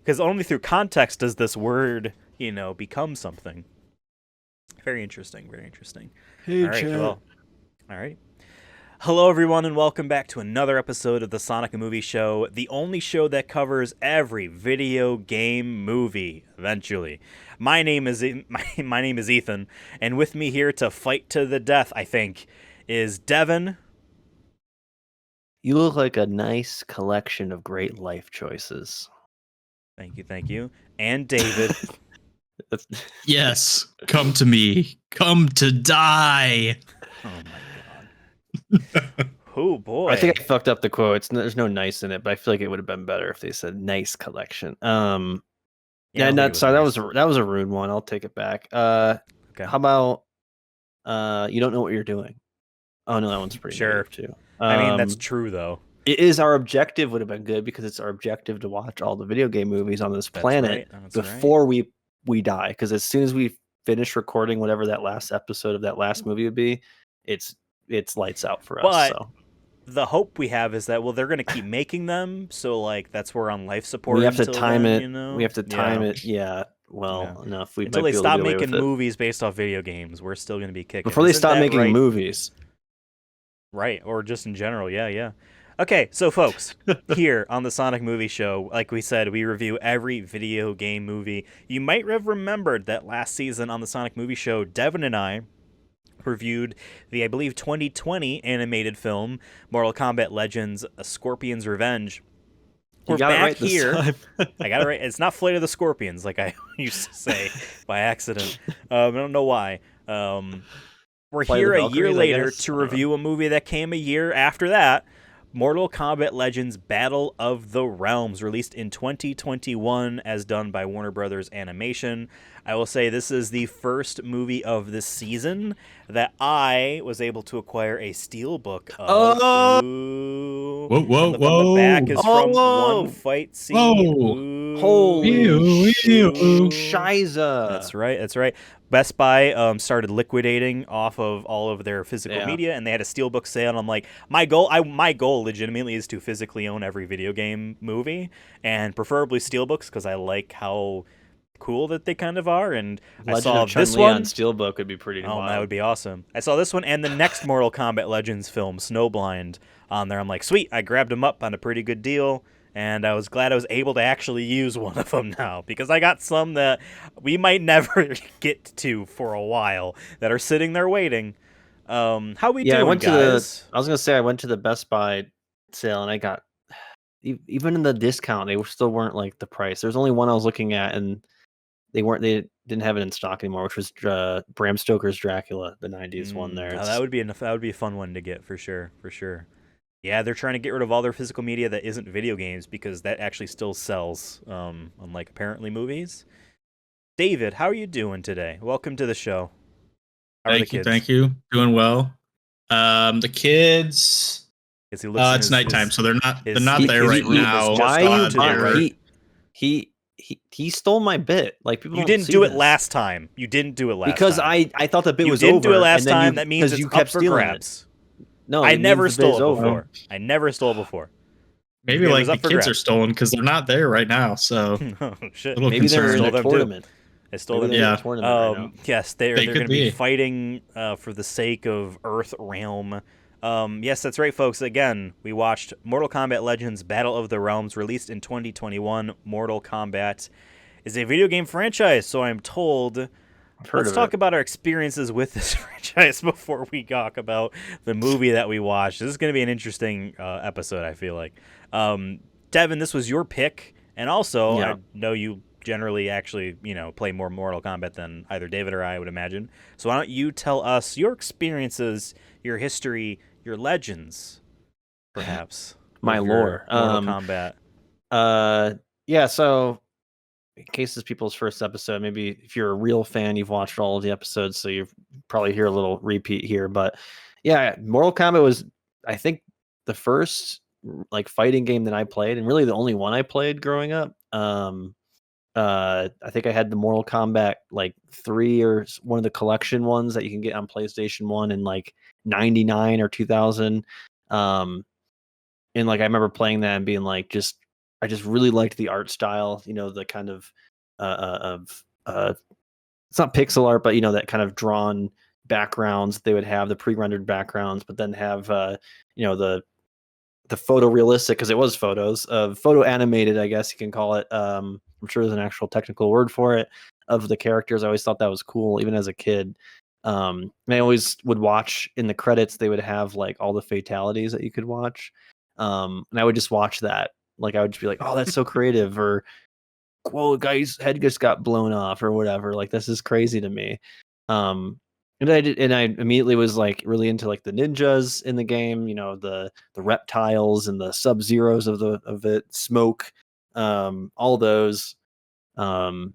because only through context does this word, become something. Very interesting. Very interesting. Hey, All right. chat. Well, all right. Hello, everyone, and welcome back to another episode of the Sonic Movie Show, the only show that covers every video game movie. Eventually, my name is my name is Ethan, and with me here to fight to the death, I think, is Devin. You look like a nice collection of great life choices. Thank you, and David. That's- Yes, come to me. Come to die. Oh my god. Oh boy. I think I fucked up the quote. There's no nice in it, but I feel like it would have been better if they said nice collection. Yeah, I don't think it was sorry, nice. that was a rude one. I'll take it back. Okay. How about you don't know what you're doing? Oh no, that one's pretty Sure. negative too. I mean, that's true though. It is our objective would have been good because it's our objective to watch all the video game movies on this That's planet right. That's before we die. Because as soon as we finish recording whatever that last episode of that last movie would be, it's lights out for us. But So the hope we have is that they're going to keep making them, so like that's where on life support. we have to until time then, it. you know? We have to time Yeah. it. Yeah. Well, Yeah. enough. We Until might they be able to stop get away making with it. movies based off video games, we're still going to be kicking. Before they Isn't stop that making right? movies. Right, or just in general, yeah. Okay, so folks, here on the Sonic Movie Show, like we said, we review every video game movie. You might have remembered that last season on the Sonic Movie Show, Devin and I reviewed the, I believe, 2020 animated film, Mortal Kombat Legends, A Scorpion's Revenge. You We're got it back right this here. time. I got it right. It's not Flight of the Scorpions, like I used to say by accident. I don't know why. We're Flight of here the a year Valkyries, I later guess. to I don't know. review a movie that came a year after that, Mortal Kombat Legends Battle of the Realms, released in 2021 as done by Warner Brothers Animation. I will say this is the first movie of this season that I was able to acquire a steelbook of. Oh! Ooh. Whoa, And the back is from Oh! one fight scene. Whoa. Ooh. Holy Ew. Shiza. That's right. Best Buy started liquidating off of all of their physical media, and they had a steelbook sale. And I'm like, my goal legitimately is to physically own every video game movie, and preferably steelbooks because I like how cool that they kind of are. And I saw this one. on Steelbook would be pretty wild. That would be awesome. I saw this one and the next Mortal Kombat Legends film, Snowblind, on there. I'm like, sweet, I grabbed them up on a pretty good deal. And I was glad I was able to actually use one of them now, because I got some that we might never get to for a while that are sitting there waiting. How we doing, I went guys? I was gonna say I went to the Best Buy sale and I got even in the discount they still weren't like the price. There's only one I was looking at and they didn't have it in stock anymore, which was Bram Stoker's Dracula, the '90s one. There, that would be a fun one to get for sure. Yeah, they're trying to get rid of all their physical media that isn't video games because that actually still sells, unlike apparently movies. David, how are you doing today? Welcome to the show. How are the kids? Thank you. Doing well. The kids. Is he listening? It's nighttime, so they're not is there he right eating his now. just Why gone you to their- right? He stole my bit. Like people You don't didn't see do it this. last time. You didn't do it last because time. I thought the bit You was didn't over. do it last and then time. That means it's you up kept for stealing grabs. No, I it never means the bit's stole it over. before. I never stole before. Maybe It like was the up for kids grabs. are stolen because they're not there right now. So Oh shit! little Maybe they're concerned. in Stole a them too. tournament. I stole Maybe them. they're in Yeah. a tournament right now. Yes, they're They going could to be be. fighting for the sake of Earth Realm. Yes, that's right, folks. Again, we watched Mortal Kombat Legends Battle of the Realms, released in 2021. Mortal Kombat is a video game franchise, so I'm told. I've heard Let's of talk it. about our experiences with this franchise before we talk about the movie that we watched. This is going to be an interesting episode, I feel like. Devin, this was your pick, and also Yeah. I know you generally actually, play more Mortal Kombat than either David or I would imagine. So why don't you tell us your experiences, your history, your legends, perhaps. My with your lore. Mortal Kombat. Yeah, so in case this is people's first episode, maybe if you're a real fan, you've watched all of the episodes, so you probably hear a little repeat here. But yeah, Mortal Kombat was, I think, the first like fighting game that I played, and really the only one I played growing up. I think I had the Mortal Kombat like 3 or one of the collection ones that you can get on PlayStation 1 in like 99 or 2000. And like I remember playing that and being like just I just really liked the art style. The kind of it's not pixel art, but that kind of drawn backgrounds they would have, the pre-rendered backgrounds, but then have the photorealistic, because it was photos of photo animated, I guess you can call it. I'm sure there's an actual technical word for it, of the characters. I always thought that was cool, even as a kid. And I always would watch in the credits, they would have like all the fatalities that you could watch. And I would just watch that. Like I would just be like, oh, that's so creative, or whoa, guy's head just got blown off, or whatever. Like this is crazy to me. And I immediately was like really into like the ninjas in the game, the reptiles and the Sub-Zeros of it, smoke, all those. And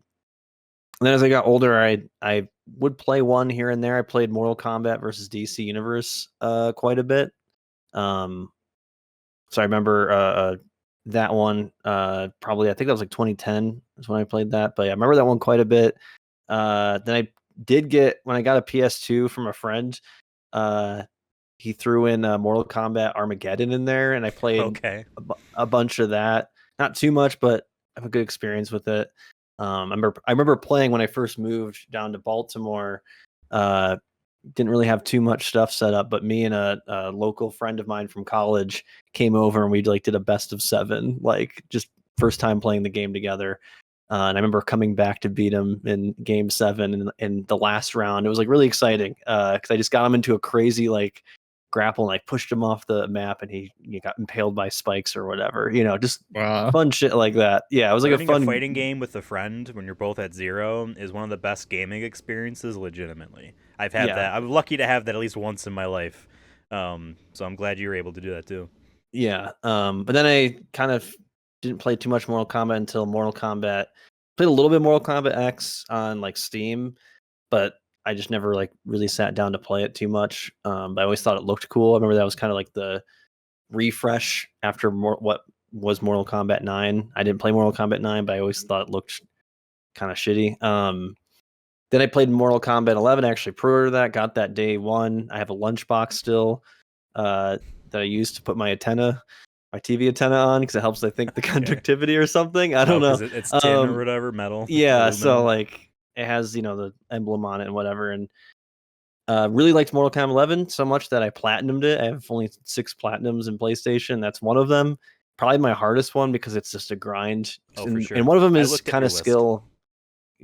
then as I got older, I would play one here and there. I played Mortal Kombat versus DC Universe quite a bit. So I remember that one, probably, I think that was like 2010 is when I played that. But yeah, I remember that one quite a bit. Then I did get, when I got a PS2 from a friend, he threw in Mortal Kombat Armageddon in there, and I played a bunch of that. Not too much, but I have a good experience with it. I remember playing when I first moved down to Baltimore. Didn't really have too much stuff set up, but me and a local friend of mine from college came over, and we like did a best of 7, like just first time playing the game together. And I remember coming back to beat him in game 7 in the last round. It was like really exciting because I just got him into a crazy like grapple, and I pushed him off the map, and he got impaled by spikes or whatever. Just fun shit like that. Yeah, it was like a fun fighting game with a friend when you're both at 0 is one of the best gaming experiences. Legitimately, I've had that. I'm lucky to have that at least once in my life. So I'm glad you were able to do that too. Yeah. But then I kind of didn't play too much Mortal Kombat until Mortal Kombat. Played a little bit of Mortal Kombat X on like Steam, but I just never like really sat down to play it too much. But I always thought it looked cool. I remember that was kind of like the refresh after what was Mortal Kombat 9. I didn't play Mortal Kombat 9, but I always thought it looked kind of shitty. Then I played Mortal Kombat 11. I actually pre-ordered that, got that day one. I have a lunchbox still that I used to put my TV antenna on, because it helps, I think, the conductivity or something. I don't know. It's tin or whatever, metal. Yeah, aluminum. so like it has the emblem on it and whatever. And really liked Mortal Kombat 11 so much that I platinumed it. I have only 6 platinums in PlayStation. That's one of them. Probably my hardest one, because it's just a grind. For sure. And one of them is kind of skill.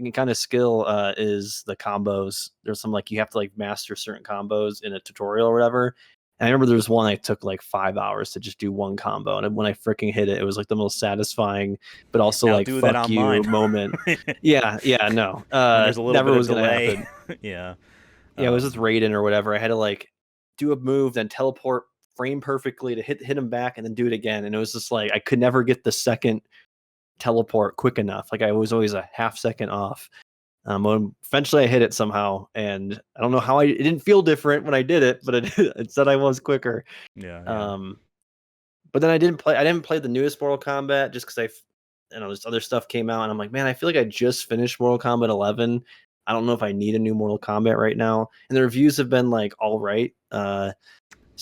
Is the combos. There's some like you have to like master certain combos in a tutorial or whatever. And I remember there was one I took like 5 hours to just do one combo, and when I freaking hit it, it was like the most satisfying, but also now like fuck you moment. Yeah, no. There's a little never bit was of gonna delay. happen. Yeah, it was with Raiden or whatever. I had to like do a move, then teleport frame perfectly to hit him back, and then do it again. And it was just like I could never get the second teleport quick enough. Like I was always a half second off. Eventually I hit it somehow, and I don't know how it didn't feel different when I did it, but it said I was quicker. Yeah. But then I didn't play the newest Mortal Kombat, just because this other stuff came out, and I'm like, man, I feel like I just finished Mortal Kombat 11. I don't know if I need a new Mortal Kombat right now. And the reviews have been like all right. So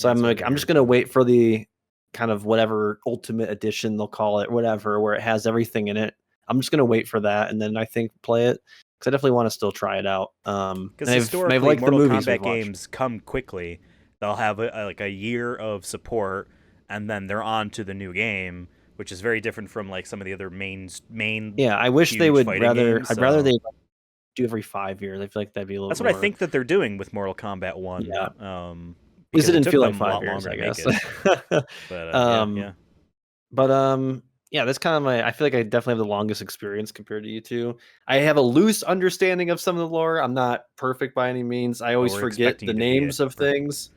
I'm like, I'm just gonna wait for the kind of whatever Ultimate Edition they'll call it, whatever, where it has everything in it. I'm just gonna wait for that, and then I think play it, because I definitely want to still try it out. Because historically, Mortal Kombat games come quickly. They'll have a year of support, and then they're on to the new game, which is very different from like some of the other main. Yeah, I wish they would rather. Games, I'd rather they do every 5 years. I feel like that'd be a little. That's what I think that they're doing with Mortal Kombat 1. Yeah. At least it didn't feel like 5 years, I guess. But yeah, that's kind of I feel like I definitely have the longest experience compared to you two. I have a loose understanding of some of the lore. I'm not perfect by any means. I always forget the names of things.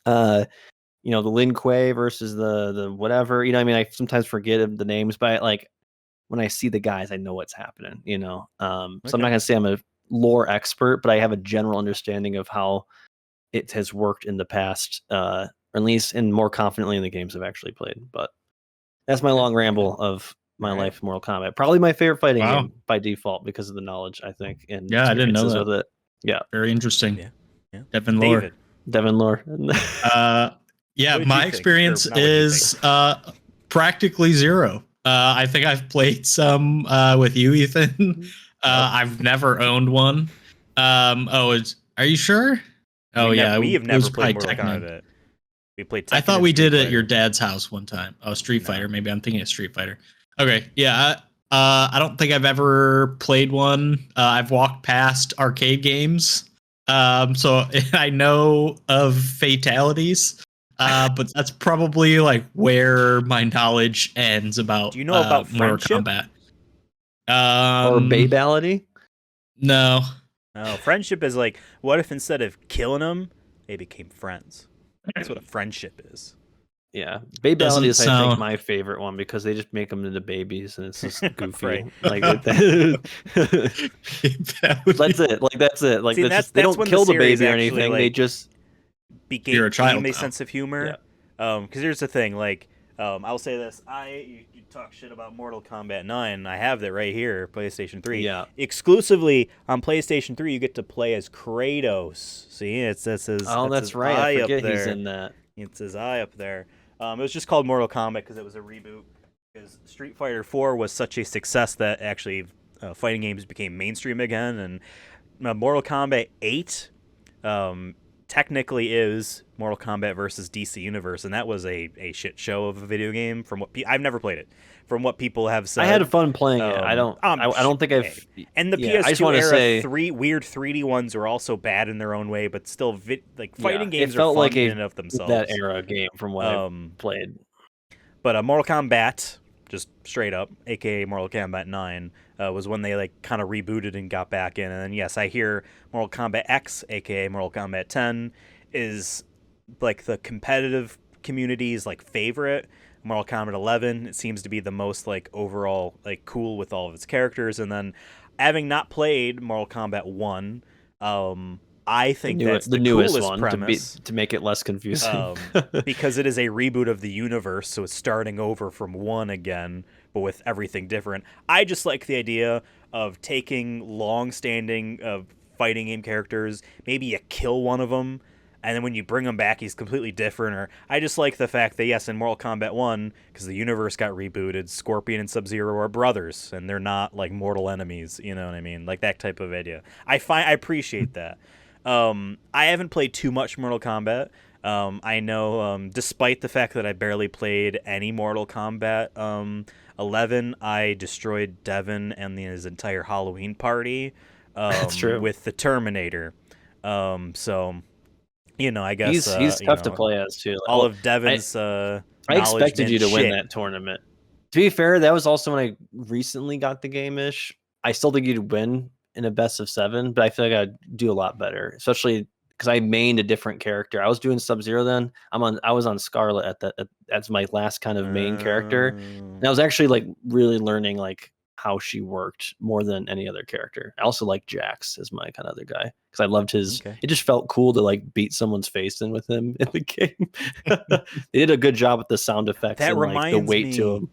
The Lin Kuei versus the whatever. I mean, I sometimes forget the names, but like when I see the guys, I know what's happening. So I'm not gonna say I'm a lore expert, but I have a general understanding of how it has worked in the past, or at least more confidently in the games I've actually played. But that's my long ramble of my life, Mortal Kombat. Probably my favorite fighting game by default, because of the knowledge, I think. And I didn't know that. With it. Yeah, very interesting. Yeah. Devin Lore. Yeah, my experience is practically 0. I think I've played some with you, Ethan. I've never owned one. Are you sure? Oh yeah, We have it was never played probably Mortal Tekken. Kombat. We played Tekken. I thought and we Street did it at your Fighter. dad's house one time. Oh, Street No. Fighter. Maybe I'm thinking of Street Fighter. Okay, yeah. I don't think I've ever played one. I've walked past arcade games, so I know of fatalities. But that's probably like where my knowledge ends about. Do you know about Mortal friendship? Kombat? Or babality? No. No, friendship is like, what if instead of killing them, they became friends? That's what a friendship is. Yeah, babality Doesn't is I sound- think my favorite one because they just make them into babies and it's just goofy. Right. Like That would that's be- it. Like that's it. Like See, that's that's- just, they that's don't when the kill the series baby or actually, anything. They like, just You're a child Became a now. sense of humor. Because here's the thing, like, I'll say this: you talk shit about Mortal Kombat 9. I have that right here, PlayStation 3. Yeah. Exclusively on PlayStation 3, you get to play as Kratos. See, it says his. oh, that's his right. eye I up forget he's there. in that. It's his eye up there. It was just called Mortal Kombat because it was a reboot. Because Street Fighter 4 was such a success that actually fighting games became mainstream again, and Mortal Kombat 8 technically is Mortal Kombat versus DC Universe, and that was a shit show of a video game. From what I've never played it. From what people have said, I had fun playing it. I don't think I've. And the yeah, I just PS2 wanna era, say- weird 3D ones were also bad in their own way, but still, fighting Yeah, games it felt are fun like in and of themselves. that era game from what I've played. But Mortal Kombat, just straight up, aka Mortal Kombat 9, was when they like kind of rebooted and got back in. And then yes, I hear Mortal Kombat X, aka Mortal Kombat 10, is like the competitive community's like favorite. Mortal Kombat 11, it seems to be the most like overall like cool with all of its characters. And then having not played Mortal Kombat 1, I think that's the newest coolest one premise. to make it less confusing. Because it is a reboot of the universe, so it's starting over from 1 again, but with everything different. I just like the idea of taking long-standing fighting game characters, maybe you kill one of them, and then when you bring him back, he's completely different. Or I just like the fact that, yes, in Mortal Kombat 1, because the universe got rebooted, Scorpion and Sub-Zero are brothers, and they're not, like, mortal enemies, you know what I mean? Like, that type of idea. I appreciate that. I haven't played too much Mortal Kombat. I know, despite the fact that I barely played any Mortal Kombat 11, I destroyed Devin and his entire Halloween party That's true. with the Terminator. So... You know, I guess he's tough to play as too. Like, all of Devin's I expected you to win that tournament. To be fair, that was also when I recently got the game-ish. I still think you'd win in a best of 7, but I feel like I'd do a lot better, especially because I mained a different character. I was doing Sub-Zero then. I was on Scarlet that's my last kind of main character. And I was actually like really learning like how she worked more than any other character. I also like Jax as my kind of other guy because I loved his. Okay. It just felt cool to like beat someone's face in with him in the game. They did a good job with the sound effects That and like the reminds weight me- to him.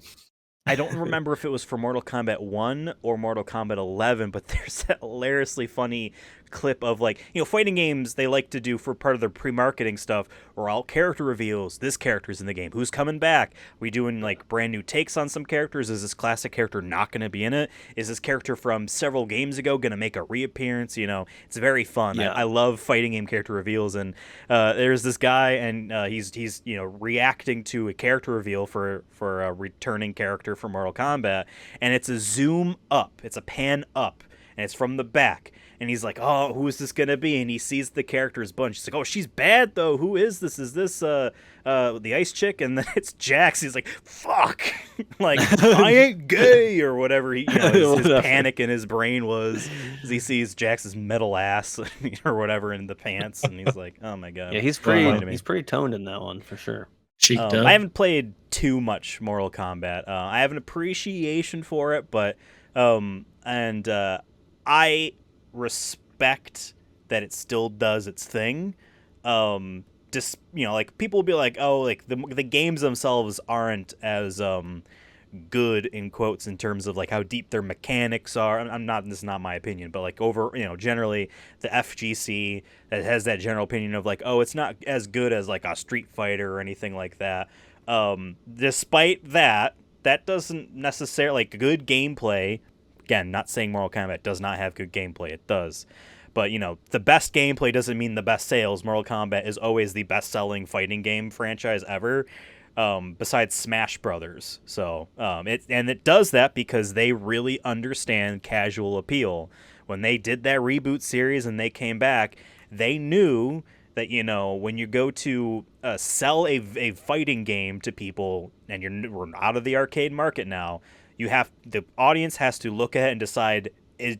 I don't remember if it was for Mortal Kombat 1 or Mortal Kombat 11, but there's that hilariously funny clip of like, you know, fighting games, they like to do for part of their pre-marketing stuff or all character reveals. This character's in the game. Who's coming back? We doing like brand new takes on some characters? Is this classic character not going to be in it? Is this character from several games ago going to make a reappearance? You know, it's very fun. Yeah. I love fighting game character reveals, and there's this guy, and he's you know reacting to a character reveal for a returning character from Mortal Kombat, and it's a zoom up, it's a pan up, and it's from the back. And he's like, oh, who is this going to be? And he sees the character's bunch. He's like, oh, she's bad, though. Who is this? Is this the ice chick? And then it's Jax. He's like, fuck. Like, I ain't gay or whatever. His panic in his brain was as he sees Jax's metal ass or whatever in the pants. And he's like, oh, my God. Yeah, he's pretty toned in that one for sure. Cheeked up. I haven't played too much Mortal Kombat. I have an appreciation for it, but I respect that it still does its thing. Just, you know, like people will be like, oh, like the games themselves aren't as good in quotes in terms of like how deep their mechanics are. This is not my opinion, but like over, you know, generally the FGC that has that general opinion of like, oh, it's not as good as like a Street Fighter or anything like that. Despite that, that doesn't necessarily, like, good gameplay. Again, not saying Mortal Kombat does not have good gameplay. It does. But, the best gameplay doesn't mean the best sales. Mortal Kombat is always the best-selling fighting game franchise ever, besides Smash Brothers. So, it does that because they really understand casual appeal. When they did that reboot series and they came back, they knew that, when you go to sell a fighting game to people, and we're out of the arcade market now, the audience has to look at it and decide,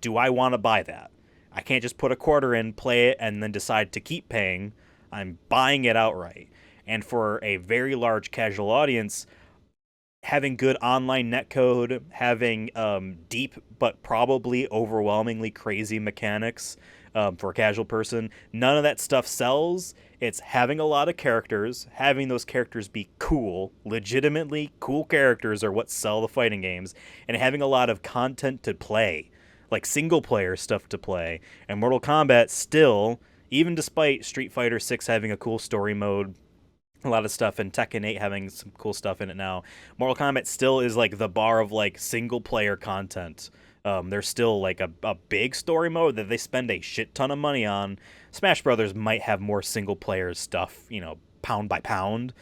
do I want to buy that? I can't just put a quarter in, play it, and then decide to keep paying. I'm buying it outright. And for a very large casual audience, having good online netcode, having deep but probably overwhelmingly crazy mechanics for a casual person, none of that stuff sells. It's having a lot of characters, having those characters be cool, legitimately cool characters are what sell the fighting games, and having a lot of content to play, like single player stuff to play. And Mortal Kombat still, even despite Street Fighter 6 having a cool story mode, a lot of stuff, and Tekken 8 having some cool stuff in it now, Mortal Kombat still is like the bar of like single player content. There's still like a big story mode that they spend a shit ton of money on. Smash Brothers might have more single player stuff, pound by pound.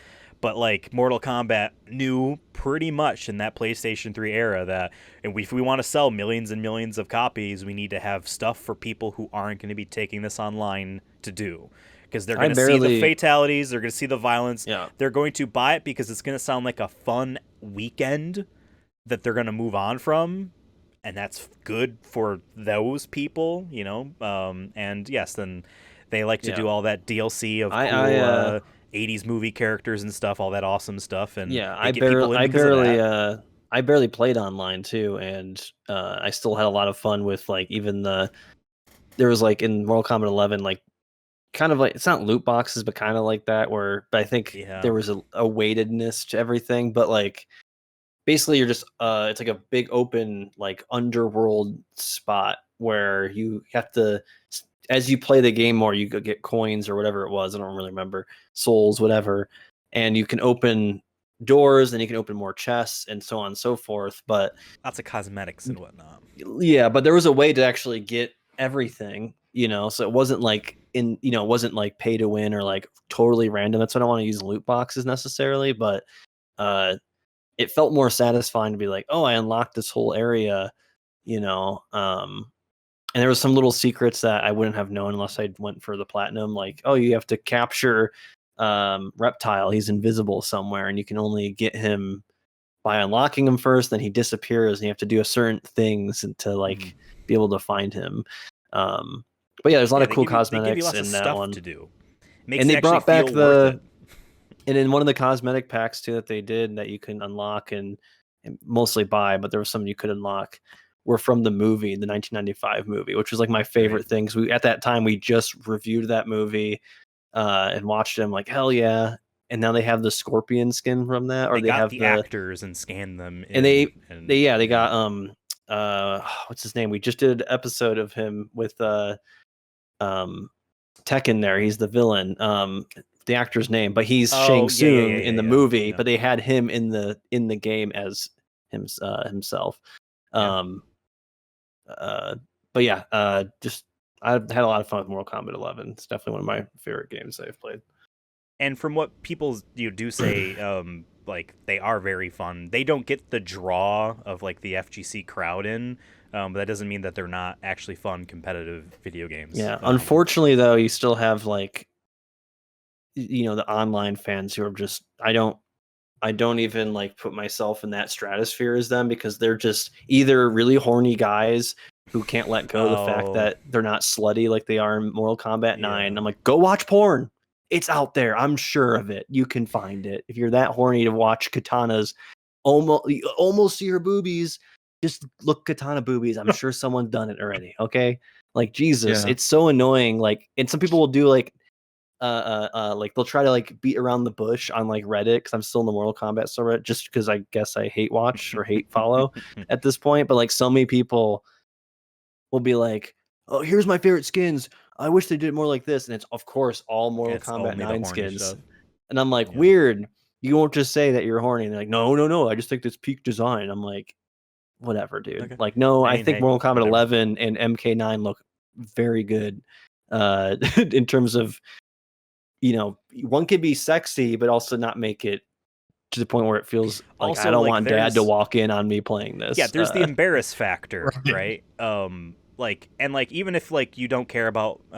But like Mortal Kombat knew pretty much in that PlayStation 3 era that if we want to sell millions and millions of copies, we need to have stuff for people who aren't going to be taking this online to do. Because they're going to see the fatalities, they're going to see the violence. Yeah. They're going to buy it because it's going to sound like a fun weekend that they're going to move on from. And that's good for those people, and yes, then they like to do all that DLC of cool 80s movie characters and stuff, all that awesome stuff, and I barely played online too, and I still had a lot of fun with like even there was like in Mortal Kombat 11 like kind of like, it's not loot boxes but kind of like that, but I think there was a weightedness to everything, but like basically you're just it's like a big open like underworld spot where you have to, as you play the game more, you get coins or whatever it was. I don't really remember, souls, whatever. And you can open doors, and you can open more chests, and so on and so forth. But lots of cosmetics and whatnot. Yeah, but there was a way to actually get everything, so it wasn't like it wasn't like pay to win or like totally random. That's why I don't want to use loot boxes necessarily, but it felt more satisfying to be like, oh, I unlocked this whole area, and there was some little secrets that I wouldn't have known unless I went for the platinum. Like, oh, you have to capture Reptile. He's invisible somewhere, and you can only get him by unlocking him first. Then he disappears, and you have to do certain things to like be able to find him. But yeah, there's a lot of cool cosmetics in that one to do. And they brought back and in one of the cosmetic packs too that they did that you can unlock and mostly buy, but there was some you could unlock, were from the movie, the 1995 movie, which was like my favorite things. At that time we just reviewed that movie and watched it. I'm like, hell yeah. And now they have the Scorpion skin from that, or they have the actors and scanned them and they got what's his name? We just did an episode of him with Tekken there. He's the villain. The actor's name, but he's Shang Tsung in the movie, but they had him in the game as himself. But yeah, just I had a lot of fun with Mortal Kombat 11. It's definitely one of my favorite games I've played. And from what people do say, like they are very fun. They don't get the draw of like the FGC crowd in, but that doesn't mean that they're not actually fun competitive video games. Yeah, unfortunately though, you still have like the online fans who are just I don't even like put myself in that stratosphere as them, because they're just either really horny guys who can't let go of the fact that they're not slutty like they are in Mortal Kombat 9. I'm like, go watch porn. It's out there. I'm sure of it. You can find it. If you're that horny to watch katanas almost see her boobies, just look katana boobies. I'm sure someone's done it already. Okay. Like Jesus, it's so annoying. Like, and some people will do like they'll try to like beat around the bush on like Reddit, because I'm still in the Mortal Kombat subreddit, just because I guess I hate watch or hate follow at this point. But like so many people will be like, oh, here's my favorite skins. I wish they did more like this. And it's of course all Mortal Kombat 9 skins. And I'm like, weird. You won't just say that you're horny. And they're like, no, I just think that's peak design. I'm like, whatever, dude. Okay. Like, no, I I mean, think hey, Mortal Kombat whatever. 11 and MK9 look very good. In terms of, one could be sexy, but also not make it to the point where it feels like I Also, don't like, want dad to there's walk in on me playing this. yeah, there's the embarrass factor, Right. right? Like, and like, even if like you don't care about I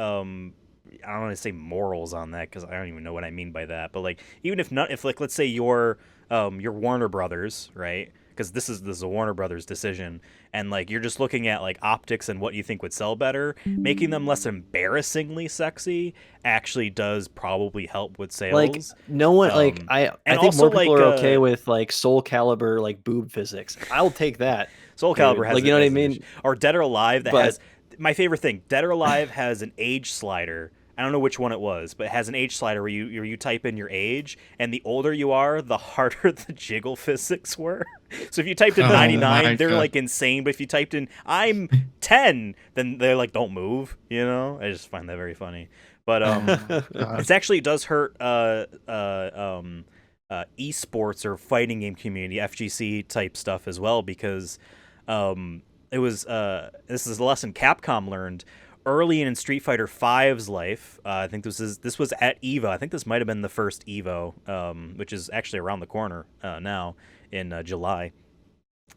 don't want to say morals on that because I don't even know what I mean by that, but like, even if not, if like, let's say you're Warner Brothers, right? Because this is a Warner Brothers decision, and like you're just looking at like optics and what you think would sell better, making them less embarrassingly sexy actually does probably help with like sales. no one like Um, I and think also more people like are okay with like Soul Calibur like boob physics. I'll take that, Soul Calibur dude. has Like, you know what I an issue. mean? Or Dead or Alive that But has my favorite thing. Dead or Alive has an age slider. I don't know which one it was, but it has an age slider where you type in your age, and the older you are, the harder the jiggle physics were. So if you typed in Oh 99, my they're god. like insane. But if you typed in I'm 10, then they're like don't move. You know, I just find that very funny. But Oh my god. it's actually it does hurt esports or fighting game community FGC type stuff as well because it was this is a lesson Capcom learned early in Street Fighter V's life. I think this was at Evo. I think this might have been the first Evo, which is actually around the corner now in July.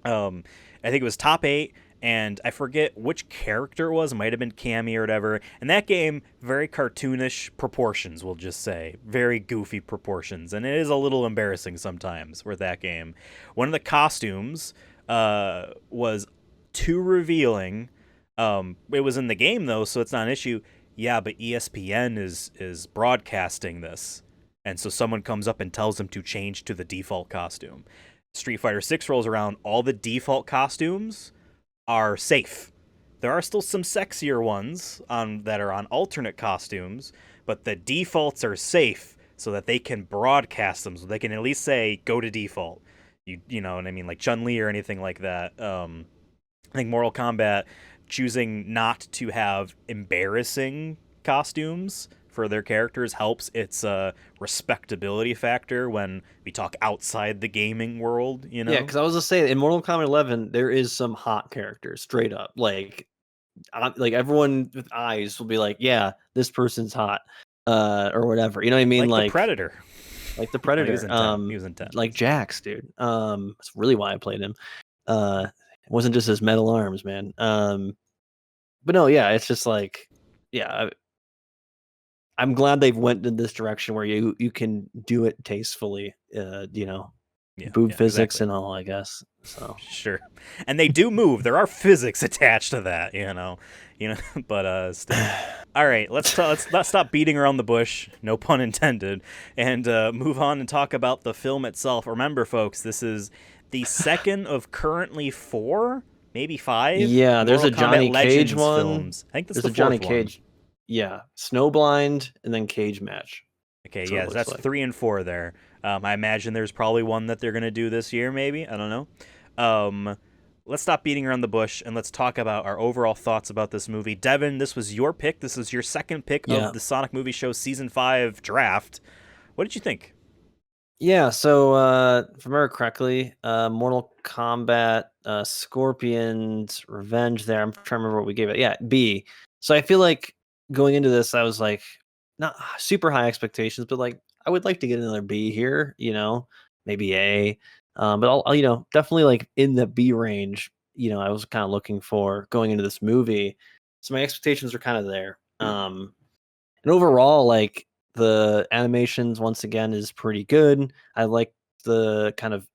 Um, I think it was top 8, and I forget which character it was. It might have been Cammy or whatever. And that game, very cartoonish proportions, we'll just say. Very goofy proportions. And it is a little embarrassing sometimes with that game. One of the costumes was too revealing. It was in the game, though, so it's not an issue. Yeah, but ESPN is broadcasting this. And so someone comes up and tells them to change to the default costume. Street Fighter 6 rolls around, all the default costumes are safe. There are still some sexier ones that are on alternate costumes, but the defaults are safe so that they can broadcast them, so they can at least say go to default. You know what I mean, like Chun-Li or anything like that. I think Mortal Kombat choosing not to have embarrassing costumes for their characters helps its respectability factor when we talk outside the gaming world, you yeah, know? because I was gonna say in Mortal Kombat 11 there is some hot characters straight up. Like everyone with eyes will be like, yeah, this person's hot, or whatever. You know what I mean? Like the Predator. Like the No, he was Predator. in 10. He was in 10. Like Jax, dude. That's really why I played him. It wasn't just his metal arms, man. But no, yeah, it's just like, yeah, I'm glad they've went in this direction where you can do it tastefully. Yeah, Boob yeah, physics exactly. and all, I guess. So Sure. And they do move. There are physics attached to that, you know. But still. All right, let's stop beating around the bush, no pun intended, and move on and talk about the film itself. Remember, folks, this is the second of currently 4, maybe 5 yeah, there's Mortal a Kombat Johnny Cage Legends one. films. I think that's There's the a Johnny fourth one. Cage. Yeah, Snowblind and then Cage Match. Okay, That's what it yeah, looks that's like. 3 and 4 there. I imagine there's probably one that they're gonna do this year, maybe. I don't know. Let's stop beating around the bush and let's talk about our overall thoughts about this movie. Devin, this was your pick. This is your second pick Yeah. of the Sonic Movie Show Season 5 draft. What did you think? Yeah, so if I remember correctly, Mortal Kombat, Scorpion's Revenge there. I'm trying to remember what we gave it. Yeah, B. So I feel like going into this, I was like, not super high expectations, but like I would like to get another B here, maybe A. But I'll definitely like in the B range, I was kind of looking for going into this movie. So my expectations are kind of there. And overall, like the animations once again is pretty good. I like the kind of,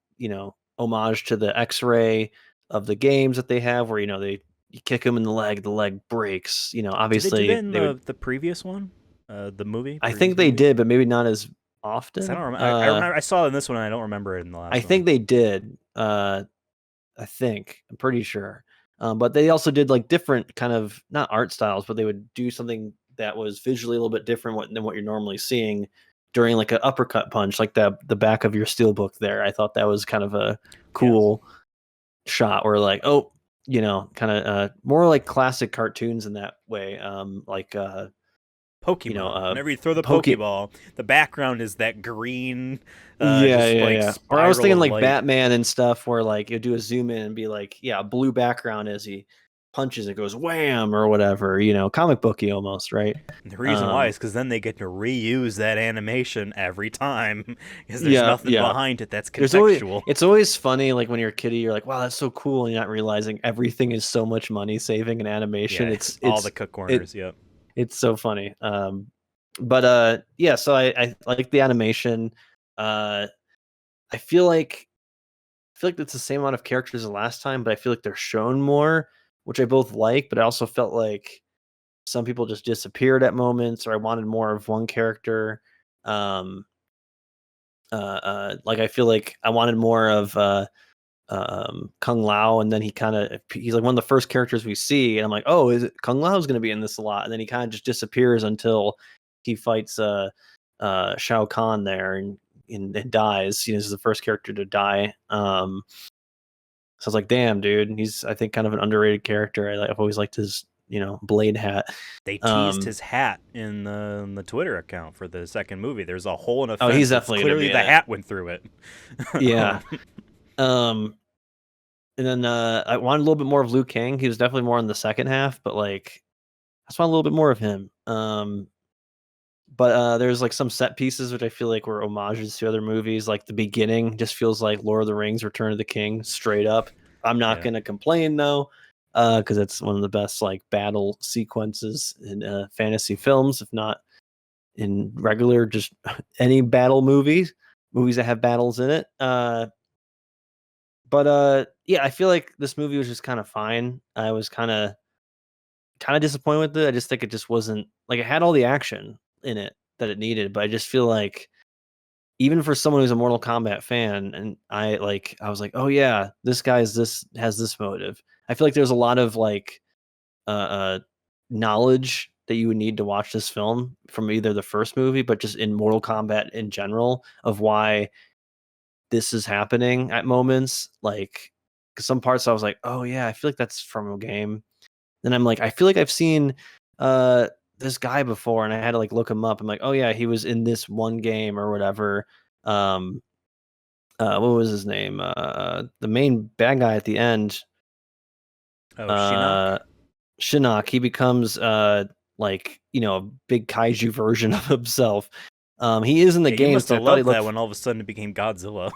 homage to the X-ray of the games that they have where, you kick them in the leg breaks. Did they do that Obviously in they would the previous one? The movie? I Previous think they movie? did, but maybe not as 'Cause I don't often. remember. I remember I saw it in this one and I don't remember it in the I last one. think they did. I think. I'm pretty sure. But they also did like different kind of not art styles, but they would do something that was visually a little bit different than what you're normally seeing during like an uppercut punch, like the back of your steelbook there. I thought that was kind of a Yeah. cool shot where like, oh, kind of more like classic cartoons in that way. Pokemon. Whenever you throw the Poke Pokeball, the background is that green, yeah. Or I was spiral thinking of like light. Batman and stuff, where like you do a zoom in and be like, yeah, a blue background as he punches, it goes wham or whatever, comic booky almost, right? And the reason why is because then they get to reuse that animation every time because there's Yeah, nothing yeah. behind it that's There's always contextual. it's always funny, like when you're a kiddie, you're like, wow, that's so cool, and you're not realizing everything is so much money saving in animation. Yeah, It's all the it's cook it corners. Yep. it's so funny. But yeah, so I like the animation. Uh, I feel like it's the same amount of characters as last time, but I feel like they're shown more, which I both like. But I also felt like some people just disappeared at moments, or I wanted more of one character. Um, like I feel like I wanted more of Kung Lao, and then he's like one of the first characters we see, and I'm like, oh, is it Kung Lao's going to be in this a lot, and then he kind of just disappears until he fights Shao Kahn there and dies. This is the first character to die. So I was like, damn, dude, he's I think kind of an underrated character. I've always liked his blade hat. They teased Um, his hat in the Twitter account for the second movie. There's a hole in a oh, he's fence. It's definitely going to clearly be in the it. hat went through it. Yeah. Um, and then I wanted a little bit more of Liu Kang. He was definitely more in the second half, but like I just want a little bit more of him. But there's like some set pieces which I feel like were homages to other movies. Like the beginning just feels like Lord of the Rings: Return of the King, straight up. I'm not Yeah. gonna complain though, because it's one of the best like battle sequences in fantasy films, if not in regular just any battle movies that have battles in it. But yeah, I feel like this movie was just kind of fine. I was kind of disappointed with it. I just think it just wasn't like it had all the action in it that it needed, but I just feel like even for someone who's a Mortal Kombat fan, and I was like, oh yeah, this guy has this motive. I feel like there's a lot of like uh knowledge that you would need to watch this film from either the first movie, but just in Mortal Kombat in general of why this is happening at moments. Like 'cause some parts I was like, oh yeah, I feel like that's from a game. Then I'm like, I feel like I've seen uh this guy before, and I had to like look him up. I'm like, oh yeah, he was in this one game or whatever. Um what was his name? The main bad guy at the end, Oh, Shinnok. uh Shinnok, he becomes like, a big kaiju version of himself. He is in the Yeah, you game, must so I have thought he loved that looked when all of a sudden it became Godzilla.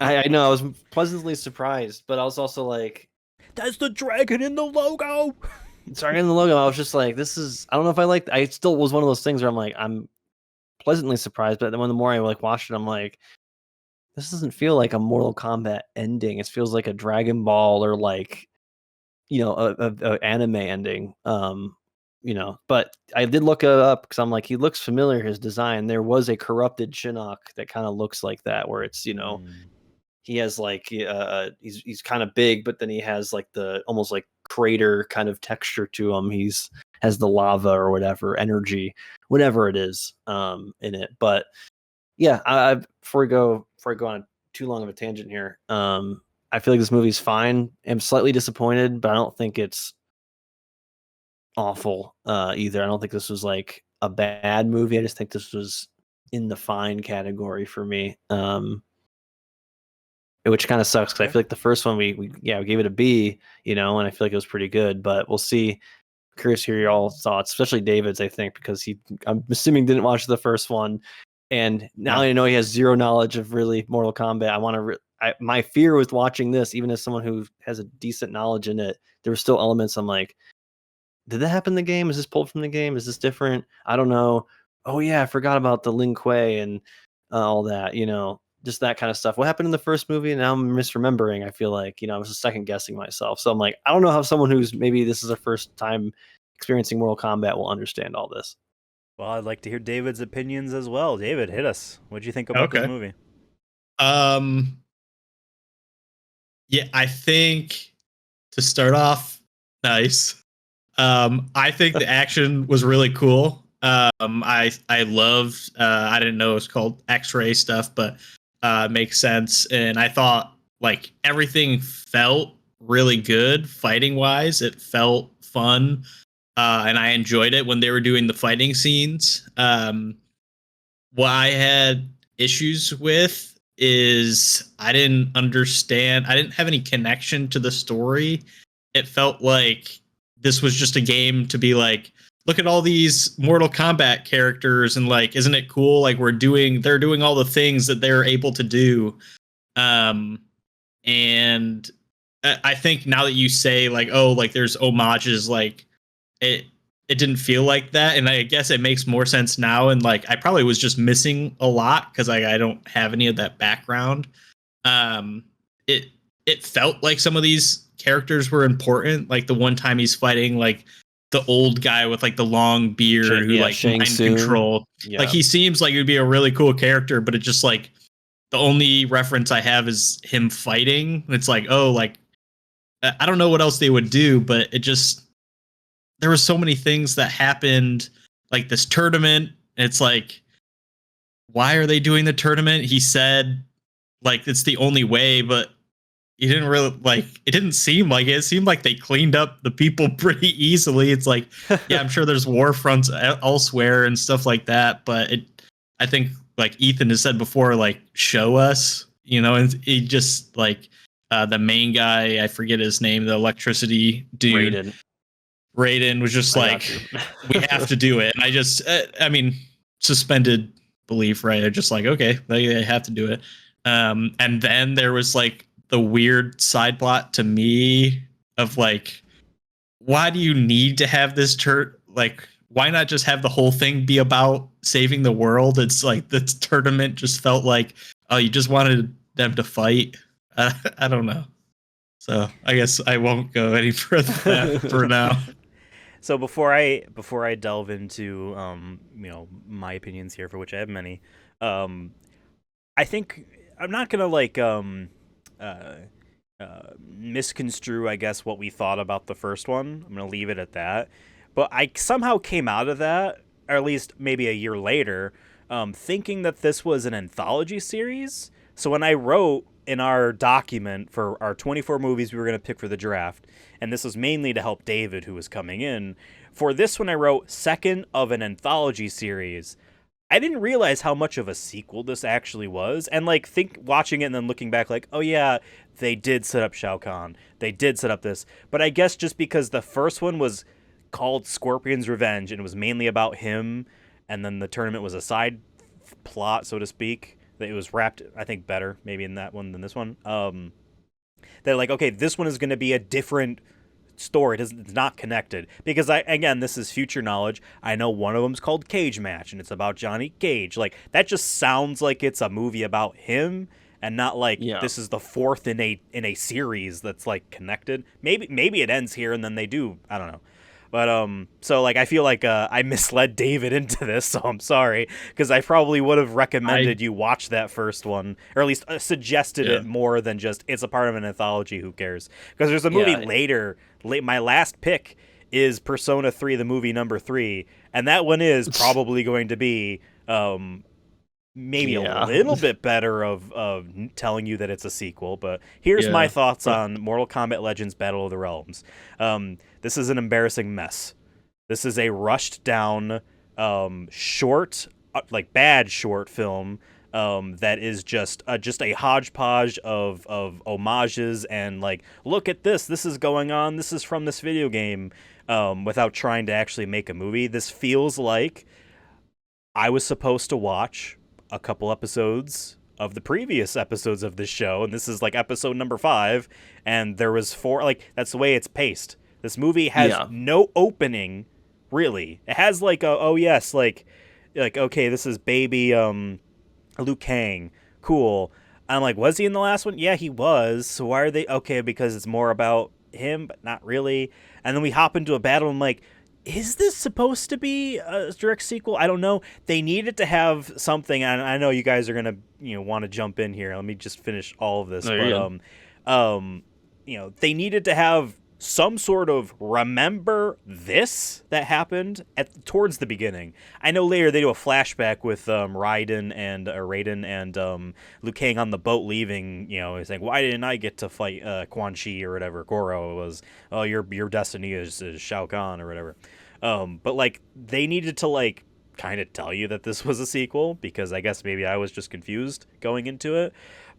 I know, I was pleasantly surprised, but I was also like, That's the dragon in the logo. sorry, in the logo, I was just like, this is I don't know if I still was one of those things where I'm like, I'm pleasantly surprised, but then when the more I like watched it, I'm like, this doesn't feel like a Mortal Kombat ending. It feels like a Dragon Ball or like, a anime ending. But I did look it up because I'm like, he looks familiar, his design. There was a corrupted Shinnok that kind of looks like that, where it's, he has like he's kind of big, but then he has like the almost like crater kind of texture to him. He's has the lava or whatever energy, whatever it is, in it. But yeah, before I go on too long of a tangent here, I feel like this movie's fine. I'm slightly disappointed, but I don't think it's awful either. I don't think this was like a bad movie. I just think this was in the fine category for me. Which kind of sucks because I Okay. feel like the first one we gave it a B, and I feel like it was pretty good. But we'll see. Curious to hear your all thoughts, especially David's. I think because I'm assuming didn't watch the first one, and now No. I know he has zero knowledge of really Mortal Kombat. I want to. My fear with watching this, even as someone who has a decent knowledge in it, there were still elements I'm like, did that happen in the game? Is this pulled from the game? Is this different? I don't know. Oh yeah, I forgot about the Lin Kuei and all that. Just that kind of stuff. What happened in the first movie? Now I'm misremembering. I feel like I was just second guessing myself. So I'm like, I don't know how someone who's maybe this is their first time experiencing Mortal Kombat will understand all this. Well, I'd like to hear David's opinions as well. David, hit us. What'd you think about this Okay. movie? Um, yeah, I think to start off, nice. I think the action was really cool. I loved. I didn't know it was called X-ray stuff, but makes sense. And I thought like everything felt really good fighting wise. It felt fun. and I enjoyed it when they were doing the fighting scenes. What I had issues with is I didn't understand. I didn't have any connection to the story. It felt like this was just a game to be like, look at all these Mortal Kombat characters and like, isn't it cool? Like they're doing all the things that they're able to do. And I think now that you say like, oh, like there's homages, like it didn't feel like that, and I guess it makes more sense now. And like, I probably was just missing a lot because I don't have any of that background. Um, it it felt like some of these characters were important. Like the one time he's fighting like the old guy with like the long beard who like Shang mind Tsung. control. Yeah. Like he seems like it would be a really cool character, but it just like the only reference I have is him fighting. It's like, oh, like I don't know what else they would do, but it just there were so many things that happened, like this tournament. It's like, why are they doing the tournament? He said like it's the only way, but he didn't really like it didn't seem like it. It seemed like they cleaned up the people pretty easily. It's like, yeah, I'm sure there's war fronts elsewhere and stuff like that, but I think like Ethan has said before, like show us, and he just like the main guy, I forget his name, the electricity dude. Raiden was just like, we have to do it. And I just, I mean, suspended belief, right? I'm just like, okay, they have to do it. And then there was like the weird side plot to me of like, why do you need to have this like, why not just have the whole thing be about saving the world? It's like the tournament just felt like, oh, you just wanted them to fight. I don't know. So I guess I won't go any further than that for now. So before I delve into my opinions here, for which I have many, I think I'm not gonna like misconstrue, I guess, what we thought about the first one. I'm gonna leave it at that. But I somehow came out of that, or at least maybe a year later, thinking that this was an anthology series. So when I wrote in our document for our 24 movies we were going to pick for the draft, and this was mainly to help David, who was coming in, for this one I wrote second of an anthology series. I didn't realize how much of a sequel this actually was, and like watching it and then looking back like, oh yeah, they did set up Shao Kahn, they did set up this, but I guess just because the first one was called Scorpion's Revenge and it was mainly about him, and then the tournament was a side plot, so to speak, that it was wrapped, I think, better maybe in that one than this one. They're like, okay, this one is going to be a different story. It's not connected. Because, again, this is future knowledge. I know one of them's called Cage Match, and it's about Johnny Cage. Like, that just sounds like it's a movie about him, and not like this is the fourth in a series that's, like, connected. Maybe it ends here, and then they do. I don't know. But so like I feel like I misled David into this, so I'm sorry, because I probably would have recommended you watch that first one, or at least suggested it more than just it's a part of an anthology. Who cares? Because there's a movie later. My last pick is Persona 3, the movie number 3, and that one is probably going to be maybe a little bit better of telling you that it's a sequel. But here's my thoughts on Mortal Kombat Legends Battle of the Realms. This is an embarrassing mess. This is a rushed down, short, like bad short film that is just a hodgepodge of homages and like, look at this. This is going on. This is from this video game, without trying to actually make a movie. This feels like I was supposed to watch a couple episodes of the previous episodes of this show, and this is like episode number 5, and there was 4. Like, that's the way it's paced. This movie has no opening, really. It has like like okay, this is baby Liu Kang, cool. I'm like, was he in the last one? Yeah, he was. So why are they okay? Because it's more about him, but not really. And then we hop into a battle, and I'm like, is this supposed to be a direct sequel? I don't know. They needed to have something, and I know you guys are gonna want to jump in here. Let me just finish all of this. They needed to have some sort of remember this that happened towards the beginning. I know later they do a flashback with Raiden and Liu Kang on the boat leaving. He's like, why didn't I get to fight Quan Chi or whatever? Goro was, oh, your destiny is Shao Kahn or whatever. But like they needed to like kind of tell you that this was a sequel because I guess maybe I was just confused going into it.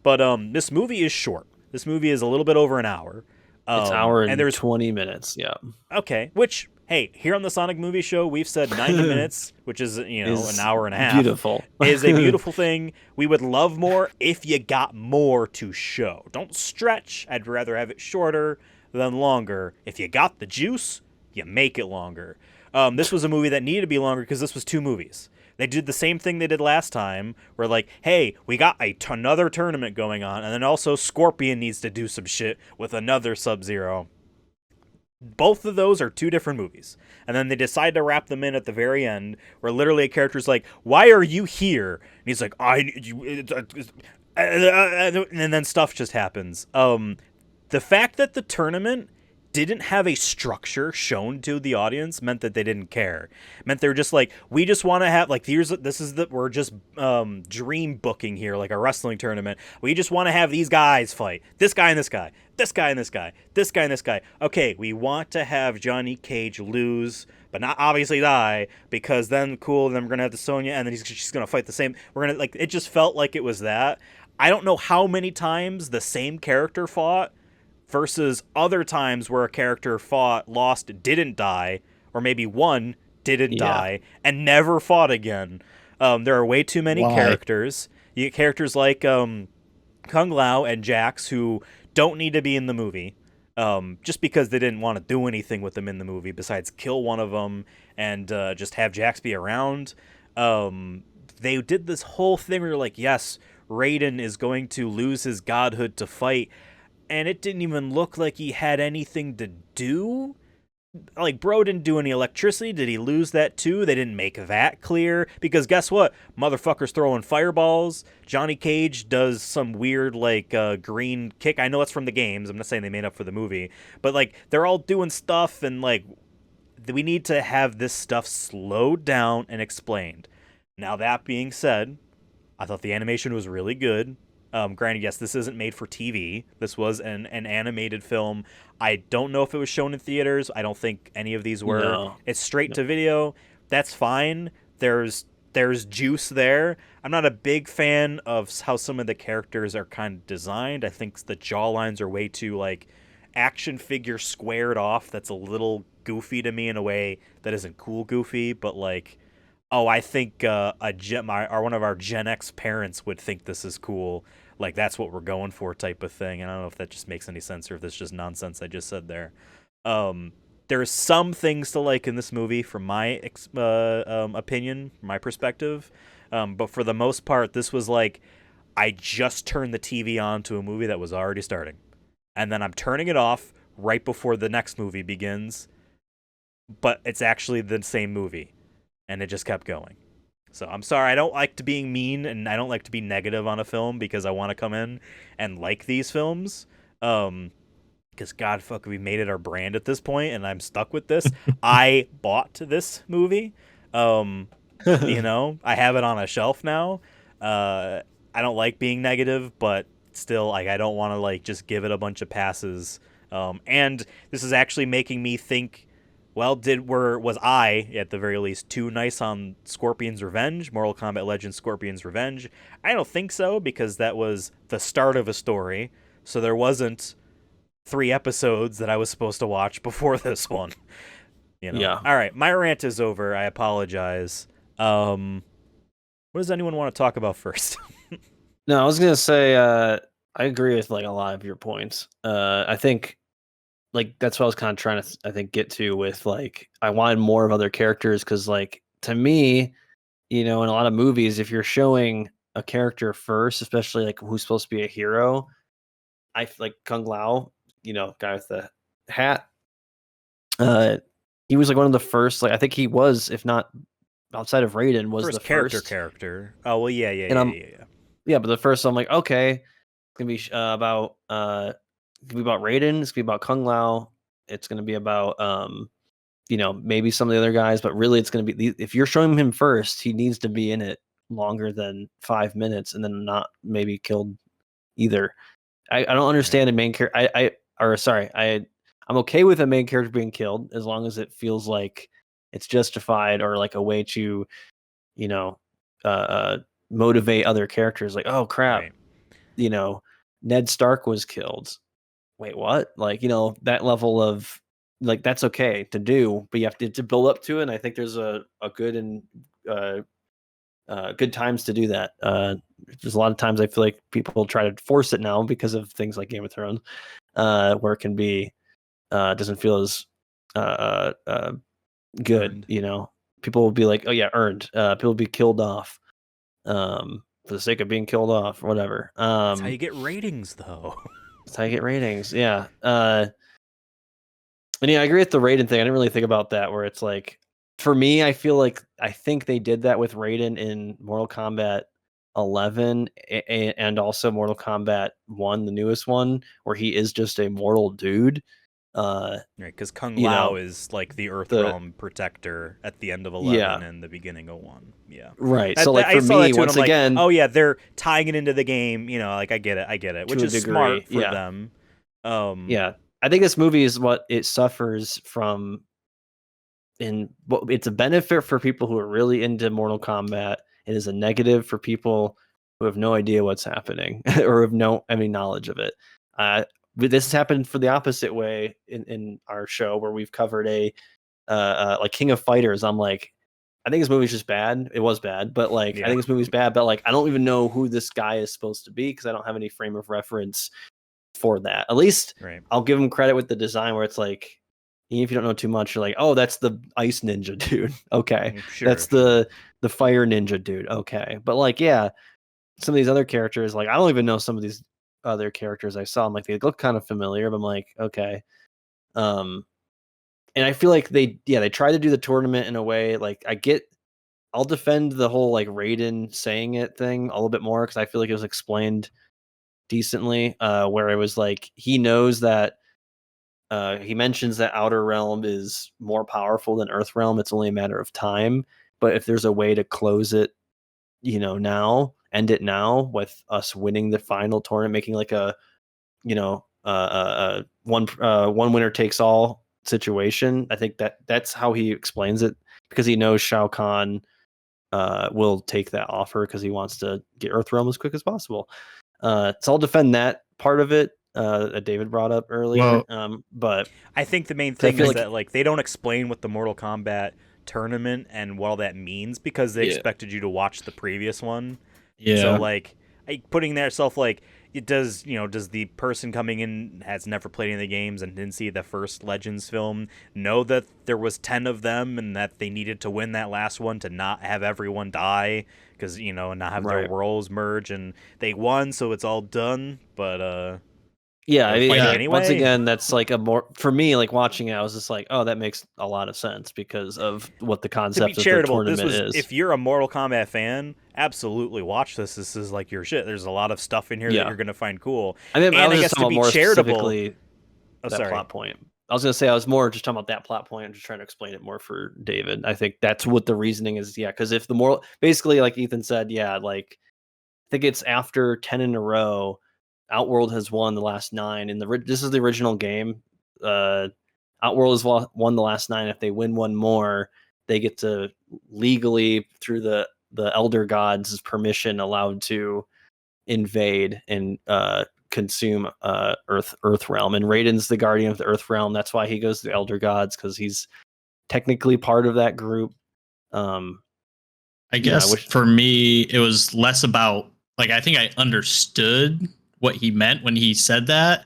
But this movie is short. This movie is a little bit over an hour. It's hour And and there's 20 minutes. Yeah. okay, which hey, here on the Sonic Movie Show, we've said 90 minutes, which is, you know, an Is hour and a half. beautiful. Is a beautiful thing. We would love more if you got more to show. Don't stretch. I'd rather have it shorter than longer. If you got the juice, you make it longer. This was a movie that needed to be longer because this was 2 movies. They did the same thing they did last time, where like, hey, we got another tournament going on, and then also Scorpion needs to do some shit with another Sub-Zero. Both of those are 2 different movies. And then they decide to wrap them in at the very end, where literally a character's like, why are you here? And he's like, and then stuff just happens. The fact that the tournament didn't have a structure shown to the audience meant that they didn't care. Meant they were just like, we just want to have like we're just dream booking here, like a wrestling tournament. We just want to have these guys fight. This guy and this guy. This guy and this guy. This guy and this guy. Okay, we want to have Johnny Cage lose, but not obviously die, because then cool, then we're gonna have the Sonya, and then she's gonna fight the same. We're gonna like it just felt like it was that. I don't know how many times the same character fought versus other times where a character fought, lost, didn't die, or maybe won, didn't die, and never fought again. There are way too many characters. You get characters like Kung Lao and Jax who don't need to be in the movie, just because they didn't want to do anything with them in the movie besides kill one of them and just have Jax be around. They did this whole thing where you're like, yes, Raiden is going to lose his godhood to fight, and it didn't even look like he had anything to do. Like, bro didn't do any electricity. Did he lose that too? They didn't make that clear. Because guess what? Motherfucker's throwing fireballs. Johnny Cage does some weird, like, green kick. I know it's from the games. I'm not saying they made up for the movie. But, like, they're all doing stuff, and, like, we need to have this stuff slowed down and explained. Now, that being said, I thought the animation was really good. Granted, yes, this isn't made for TV. This was an animated film. I don't know if it was shown in theaters. I don't think any of these were. No. It's straight to video. That's fine. There's juice there. I'm not a big fan of how some of the characters are kind of designed. I think the jawlines are way too, like, action figure squared off. That's a little goofy to me in a way that isn't cool goofy, but, like, oh, I think one of our Gen X parents would think this is cool. Like, that's what we're going for type of thing. And I don't know if that just makes any sense or if that's just nonsense I just said there. There's some things to like in this movie from my opinion, my perspective. But for the most part, this was like, I just turned the TV on to a movie that was already starting. And then I'm turning it off right before the next movie begins. But it's actually the same movie. And it just kept going. So I'm sorry, I don't like to be mean, and I don't like to be negative on a film because I want to come in and like these films. Because God, fuck, we made it our brand at this point, and I'm stuck with this. I bought this movie. You know, I have it on a shelf now. I don't like being negative, but still, like, I don't want to like just give it a bunch of passes. And this is actually making me think. Well, was I, at the very least, too nice on Scorpion's Revenge, Mortal Kombat Legends Scorpion's Revenge? I don't think so, because that was the start of a story, so there wasn't 3 episodes that I was supposed to watch before this one. You know? Yeah. All right, my rant is over. I apologize. What does anyone want to talk about first? No, I was gonna say I agree with like a lot of your points. I think like that's what I was kind of trying to I think get to with like I wanted more of other characters because like to me, you know, in a lot of movies, if you're showing a character first, especially like who's supposed to be a hero, I like Kung Lao, you know, guy with the hat. He was like one of the first. Like I think he was, if not outside of Raiden, was First the character. Oh well, yeah. Yeah, but the first I'm like, okay, it's gonna be about it's gonna be about Raiden, it's gonna be about Kung Lao, it's gonna be about you know, maybe some of the other guys, but really it's gonna be if you're showing him first, he needs to be in it longer than 5 minutes and then not maybe killed either. I don't understand a main character. I'm okay with a main character being killed as long as it feels like it's justified or like a way to, you know, motivate other characters. Like, oh crap, Right. you know, Ned Stark was killed. Wait, what? Like, you know, that level of like that's okay to do, but you have to build up to it. And I think there's a good and good times to do that. There's a lot of times I feel like people try to force it now because of things like Game of Thrones, where it can be doesn't feel as good. Earned. You know, people will be like, "Oh yeah, earned." People will be killed off for the sake of being killed off, or whatever. That's how you get ratings, though. That's how you get ratings. Yeah. And yeah, I agree with the Raiden thing. I didn't really think about that. Where it's like, for me, I feel like I think they did that with Raiden in Mortal Kombat 11 and also Mortal Kombat 1, the newest one, where he is just a mortal dude. Right, because Kung You Lao know, is like the Earth the Realm protector at the end of 11 yeah, and the beginning of 1. Yeah. right. So like I for saw that me, too, and once I'm like, again, oh yeah, they're tying it into the game. You know, like I get it, which to a is degree, smart for yeah, them. yeah. I think this movie is what it suffers from. It's a benefit for people who are really into Mortal Kombat. It is a negative for people who have no idea what's happening or have no any knowledge of it. But this has happened for the opposite way in our show where we've covered a like King of Fighters. I'm like, I think this movie's just bad. It was bad, but like I Yeah. think this movie's bad. But like I don't even know who this guy is supposed to be because I don't have any frame of reference for that. At least Right. I'll give him credit with the design where it's like, even if you don't know too much, you're like, oh, that's the ice ninja dude. Okay. Sure. That's the fire ninja dude. Okay. But like, yeah, some of these other characters, like I don't even know some of these other characters I saw. I'm like, they look kind of familiar, but I'm like, okay. And I feel like they try to do the tournament in a way like I'll defend the whole like Raiden saying it thing a little bit more because I feel like it was explained decently, where it was like he knows that he mentions that Outer Realm is more powerful than Earth Realm. It's only a matter of time. But if there's a way to close it, you know, now, end it now with us winning the final tournament, making like a, you know, one winner takes all situation. I think that's how he explains it because he knows Shao Kahn will take that offer because he wants to get Earth Realm as quick as possible. So I'll defend that part of it that David brought up earlier. But I think the main I thing feel is like that like they don't explain what the Mortal Kombat tournament and what all that means because they expected you to watch the previous one. Yeah. So like putting their self like it does, you know, does the person coming in has never played any of the games and didn't see the first Legends film know that there was 10 of them and that they needed to win that last one to not have everyone die because, you know, and not have their Right. worlds merge, and they won, so it's all done. But yeah, I mean, fighting once anyway. again, that's like a more for me. Like watching it, I was just like, oh, that makes a lot of sense because of what the To be concept of the charitable, this tournament was is. if you're a Mortal Kombat fan, absolutely watch this. This is like your shit. There's a lot of stuff in here that Yeah. you're gonna find cool. I mean, I And was I just guess talking to about be more charitable, specifically oh that sorry, plot point. I was gonna say I was more just talking about that plot point. I'm just trying to explain it more for David. I think that's what the reasoning is. Yeah, because if the moral, basically, like Ethan said, yeah, like I think it's after 10 in a row, Outworld has won the last 9. And this is the original game. Outworld has won the last 9. If they win one more, they get to legally, through the Elder Gods' permission, allowed to invade and consume Earth Realm. And Raiden's the guardian of the Earth Realm. That's why he goes to the Elder Gods, because he's technically part of that group. I guess wish for me, it was less about like I think I understood what he meant when he said that.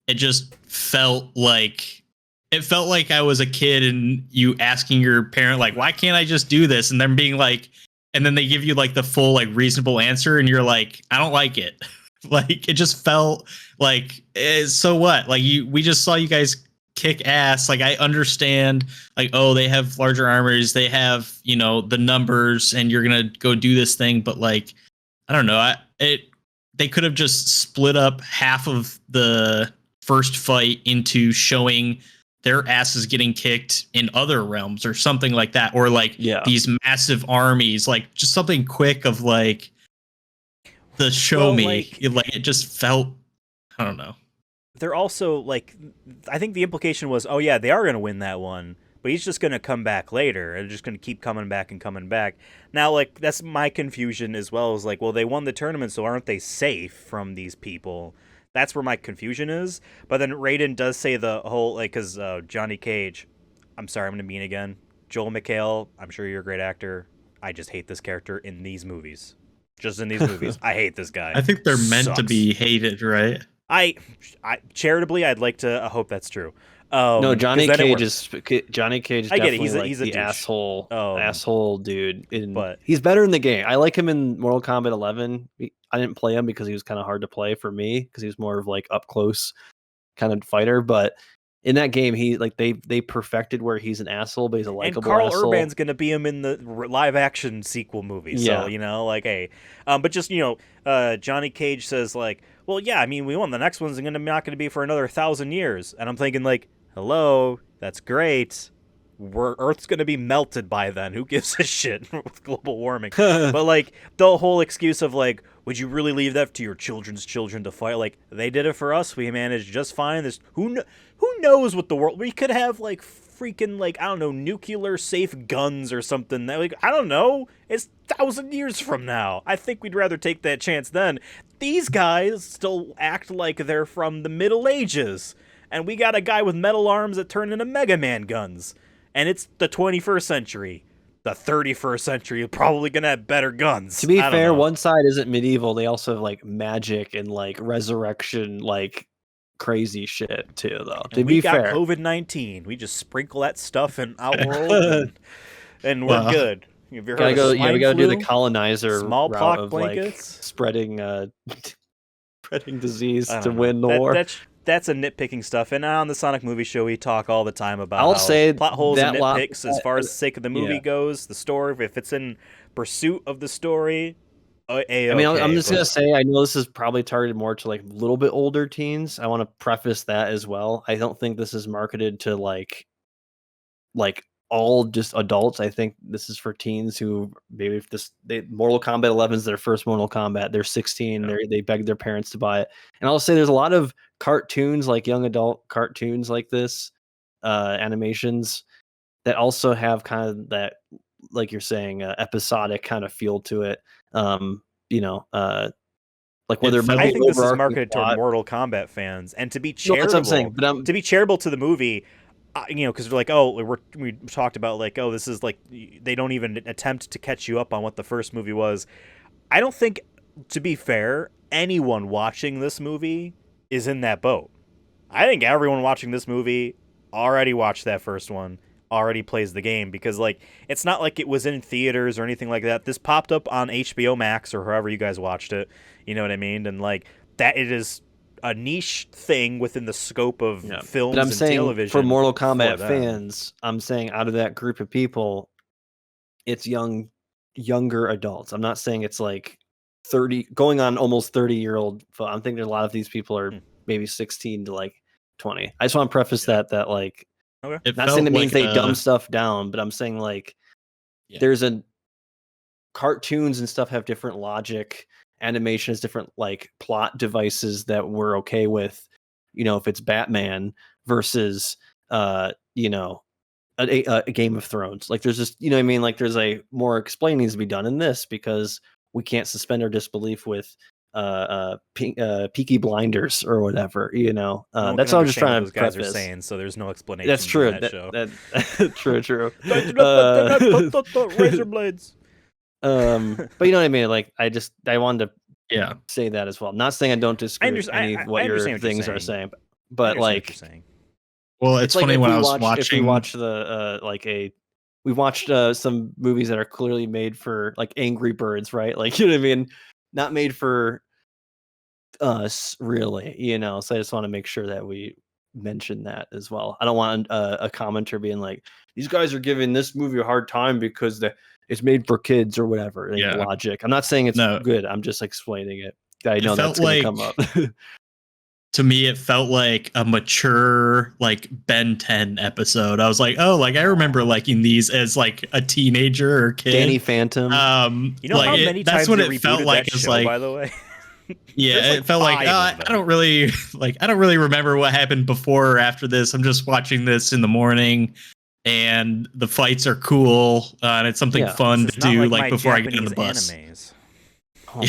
It just felt like I was a kid and you asking your parent like, why can't I just do this? And then being like, and then they give you like the full like reasonable answer, and you're like, I don't like it. Like it just felt like, so what? Like we just saw you guys kick ass. Like I understand, like, oh, they have larger armors, they have, you know, the numbers, and you're gonna go do this thing, but like, I don't know, they could have just split up half of the first fight into showing their asses getting kicked in other realms or something like that, or like these massive armies, like just something quick of like the show me. Like it just felt, I don't know. They're also like, I think the implication was, oh yeah, they are going to win that one, but he's just gonna come back later and just gonna keep coming back and coming back. Now, like, that's my confusion as well, is like, well, they won the tournament, so aren't they safe from these people? That's where my confusion is. But then Raiden does say the whole, like, because Johnny Cage, I'm sorry, I'm gonna mean again, Joel McHale, I'm sure you're a great actor. I just hate this character in these movies. Just in these movies, I hate this guy. I think they're meant to Sucks. be hated, right? I charitably, I'd like to hope that's true. No, 'cause Johnny then it Cage works. is Johnny Cage. Is I get it. definitely He's a the douche. asshole dude. But- He's better in the game. I like him in Mortal Kombat 11. I didn't play him because he was kind of hard to play for me because he was more of like up close kind of fighter. But in that game, he like they perfected where he's an asshole, but he's a And likable Carl asshole. Urban's gonna be him in the live action sequel movie. So Yeah. you know, like, hey, but just Johnny Cage says like, well, yeah, I mean, we won. The next one's not gonna be for another 1,000 years, and I'm thinking like, hello, that's great. Earth's gonna be melted by then. Who gives a shit with global warming? But like the whole excuse of like, would you really leave that to your children's children to fight? Like, they did it for us. We managed just fine. This who knows what the world? We could have like freaking like, I don't know, nuclear safe guns or something. That, like, I don't know. It's 1,000 years from now. I think we'd rather take that chance then. These guys still act like they're from the Middle Ages, and we got a guy with metal arms that turn into Mega Man guns. And it's the 21st century. The 31st century is probably going to have better guns. To be I don't fair, know. one side isn't medieval. They also have like magic and like resurrection, like crazy shit too, though. And To we be got fair, COVID-19. We just sprinkle that stuff in Outworld and we're Wow. good. Have you heard gotta of go. swine We gotta do the flu? colonizer Smallpox route of blankets? like spreading spreading disease I to don't know. win the war. That's a nitpicking stuff. And on the Sonic Movie Show, we talk all the time about I'll how say plot holes and that lot- nitpicks as far as the sake of the movie yeah. goes, the story, if it's in pursuit of the story, A-okay. I mean, I'm just but- gonna say, I know this is probably targeted more to like a little bit older teens. I want to preface that as well. I don't think this is marketed to like all just adults. I think this is for teens who maybe if Mortal Kombat 11 is their first Mortal Kombat, they're 16, Yeah. they beg their parents to buy it. And I'll say there's a lot of cartoons, like young adult cartoons like this, animations that also have kind of that, like you're saying, episodic kind of feel to it. Like whether felt- I think this is overarching marketed toward plot- Mortal Kombat fans, and to be No, that's charitable, what I'm saying. But to be charitable to the movie, because they're like, oh, we talked about like, oh, this is like, they don't even attempt to catch you up on what the first movie was. I don't think, to be fair, anyone watching this movie is in that boat. I think everyone watching this movie already watched that first one, already plays the game, because like, it's not like it was in theaters or anything like that. This popped up on HBO Max or however you guys watched it. You know what I mean? And like that, it is a niche thing within the scope of films But I'm and saying television. for Mortal Kombat for them. fans, I'm saying out of that group of people, it's younger adults. I'm not saying it's like 30, going on almost 30-year-old. I'm thinking a lot of these people are maybe 16 to like 20. I just want to preface that like, It not saying felt it means like they dumb stuff down, but I'm saying like there's cartoons and stuff have different logic, animation has different like plot devices that we're okay with, if it's Batman versus a Game of Thrones. Like there's just, what I mean, like there's a more explaining needs to be done in this because we can't suspend our disbelief with Peaky Blinders or whatever. No one That's can all I'm just understand trying what to those guys preface. are saying, so there's no explanation. That's true. In that show. True. Razor blades. But you know what I mean. Like I wanted to Yeah. say that as well. Not saying I don't disagree with any of what I your understand what you're things are saying. saying, but like Well, it's like funny if when we I was watch- if we watching. watch we watched some movies that are clearly made for like Angry Birds, right? Like, you know what I mean? Not made for us, really, So I just want to make sure that we mention that as well. I don't want a commenter being like, these guys are giving this movie a hard time because it's made for kids or whatever. Like, Yeah. logic. I'm not saying it's No. good. I'm just explaining it. I know felt that's going to like- come up. To me, it felt like a mature, like Ben 10 episode. I was like, oh, like I remember liking these as like a teenager or kid. Danny Phantom. You know like how many that's times what they it felt rebooted like. that It's show, like, by the way. yeah, There's, like, it felt like 5 of I them. don't really I don't really remember what happened before or after this. I'm just watching this in the morning, and the fights are cool, and it's something fun This to is not do like like my before I get on Japanese the bus. animes. Oh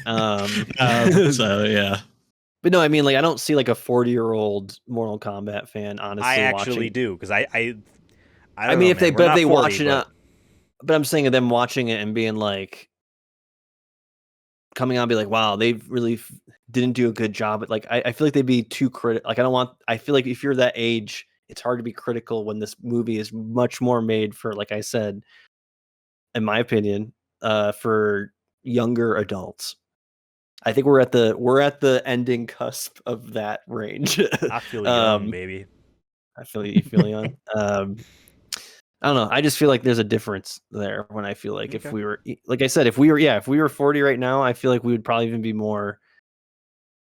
my god. So yeah. But no, I mean, like, I don't see like a 40-year-old Mortal Kombat fan honestly I actually watching. do, because I don't I know, mean, if man. they We're but if not they 40, watch it, but I'm saying of them watching it and being like, coming on and be like, wow, they really didn't do a good job. But like, I feel like they'd be too critical. Like, I feel like if you're that age, it's hard to be critical when this movie is much more made for, like I said, in my opinion, for younger adults. I think we're at the ending cusp of that range. I feel young, baby. I feel you feel young. I don't know. I just feel like there's a difference there when I feel like if we were, like I said, if we were 40 right now, I feel like we would probably even be more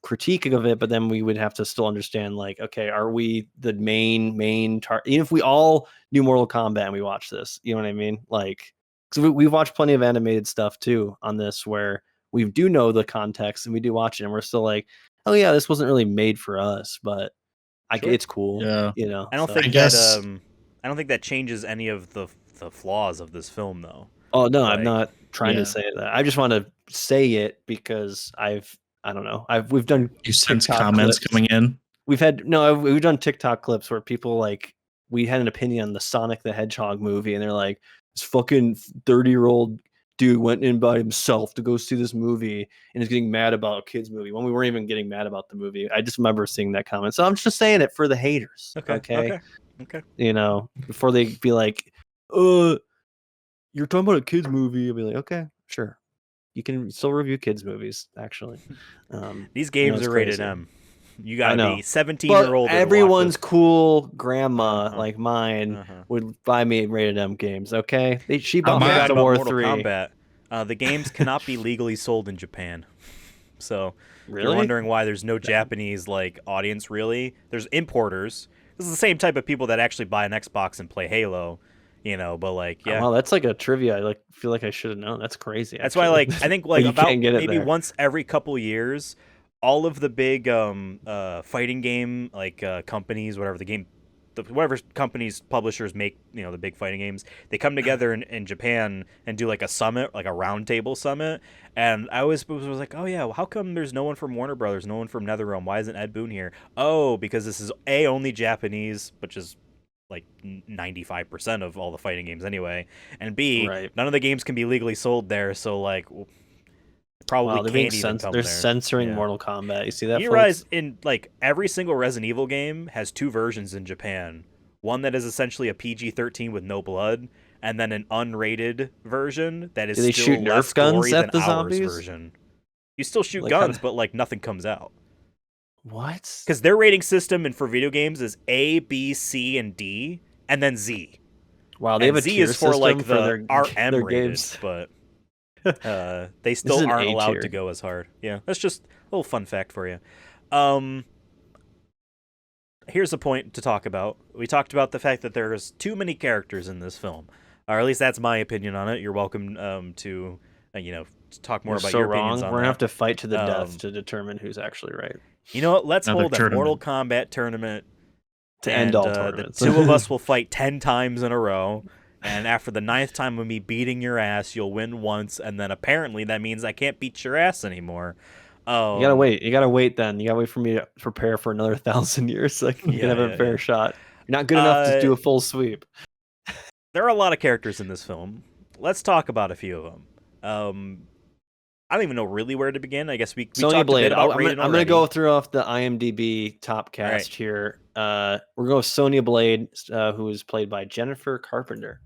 critiquing of it, but then we would have to still understand, like, okay, are we the main target? Even if we all knew Mortal Kombat and we watched this, you know what I mean? Like, because we've watched plenty of animated stuff too on this where we do know the context and we do watch it and we're still like, oh yeah, this wasn't really made for us, but Sure. it's cool. Yeah. You know, I don't so. think I guess- that I don't think that changes any of the flaws of this film, though. Oh no, Like, I'm not trying yeah. to say that. I just want to say it because I don't know. We've done You sense TikTok comments clips. coming in. We've done TikTok clips where people like, we had an opinion on the Sonic the Hedgehog movie and they're like, this fucking 30-year-old dude went in by himself to go see this movie and is getting mad about a kids movie when we weren't even getting mad about the movie. I just remember seeing that comment. So I'm just saying it for the haters. Okay. You know, before they be like, you're talking about a kids movie. I'll be like, okay, sure. You can still review kids movies, actually. These games are rated crazy. M. You gotta be 17 But or older. everyone's to watch cool grandma like mine would buy me rated M games. Okay, she bought me God God of about War Mortal 3. Kombat. The games cannot be legally sold in Japan. So Really? you're wondering why there's no Japanese like audience. Really, there's importers. This is the same type of people that actually buy an Xbox and play Halo. You know, but like, yeah. Wow, that's like a trivia. I like feel like I should have known. That's crazy. That's why, like, I think like you about can't get it maybe there. once every couple years, all of the big fighting game like companies, whatever companies publishers make, you know, the big fighting games, they come together in Japan and do like a summit, like a roundtable summit. And I always was like, oh yeah, well, how come there's no one from Warner Brothers, no one from NetherRealm? Why isn't Ed Boon here? Oh, because this is only Japanese, which is like 95% of all the fighting games anyway, and B, none of the games can be legally sold there, so like probably can't even come they're there. censoring Mortal Kombat. You see that? You realize in like every single Resident Evil game has two versions in Japan. One that is essentially a PG-13 with no blood, and then an unrated version that is Do they still shoot less Nerf guns gory at than the ours zombies? version. You still shoot Like, guns, but like nothing comes out. What? Because their rating system and for video games is A, B, C, and D, and then Z. Wow, they have a Z tier is for like system for the RM their rated, games. but they still an aren't A allowed tier. to go as hard. Yeah, that's just a little fun fact for you. Here's a point to talk about. We talked about the fact that there's too many characters in this film, or at least that's my opinion on it. You're welcome to talk more about your opinions on We're that. gonna have to fight to the death to determine who's actually right. You know what? Let's Another hold a tournament. Mortal Kombat tournament To end all tournaments. The two of us will fight 10 times in a row, and after the 9th time of me beating your ass, you'll win once, and then apparently that means I can't beat your ass anymore. You gotta wait. You gotta wait. Then you gotta wait for me to prepare for another 1,000 years so you can have a fair shot. You're not good enough to do a full sweep. There are a lot of characters in this film. Let's talk about a few of them. I don't even know really where to begin. I guess we Sonya talked Blade. a bit about I'm gonna go through off the IMDb top cast here. We're going with Sonya Blade, who is played by Jennifer Carpenter.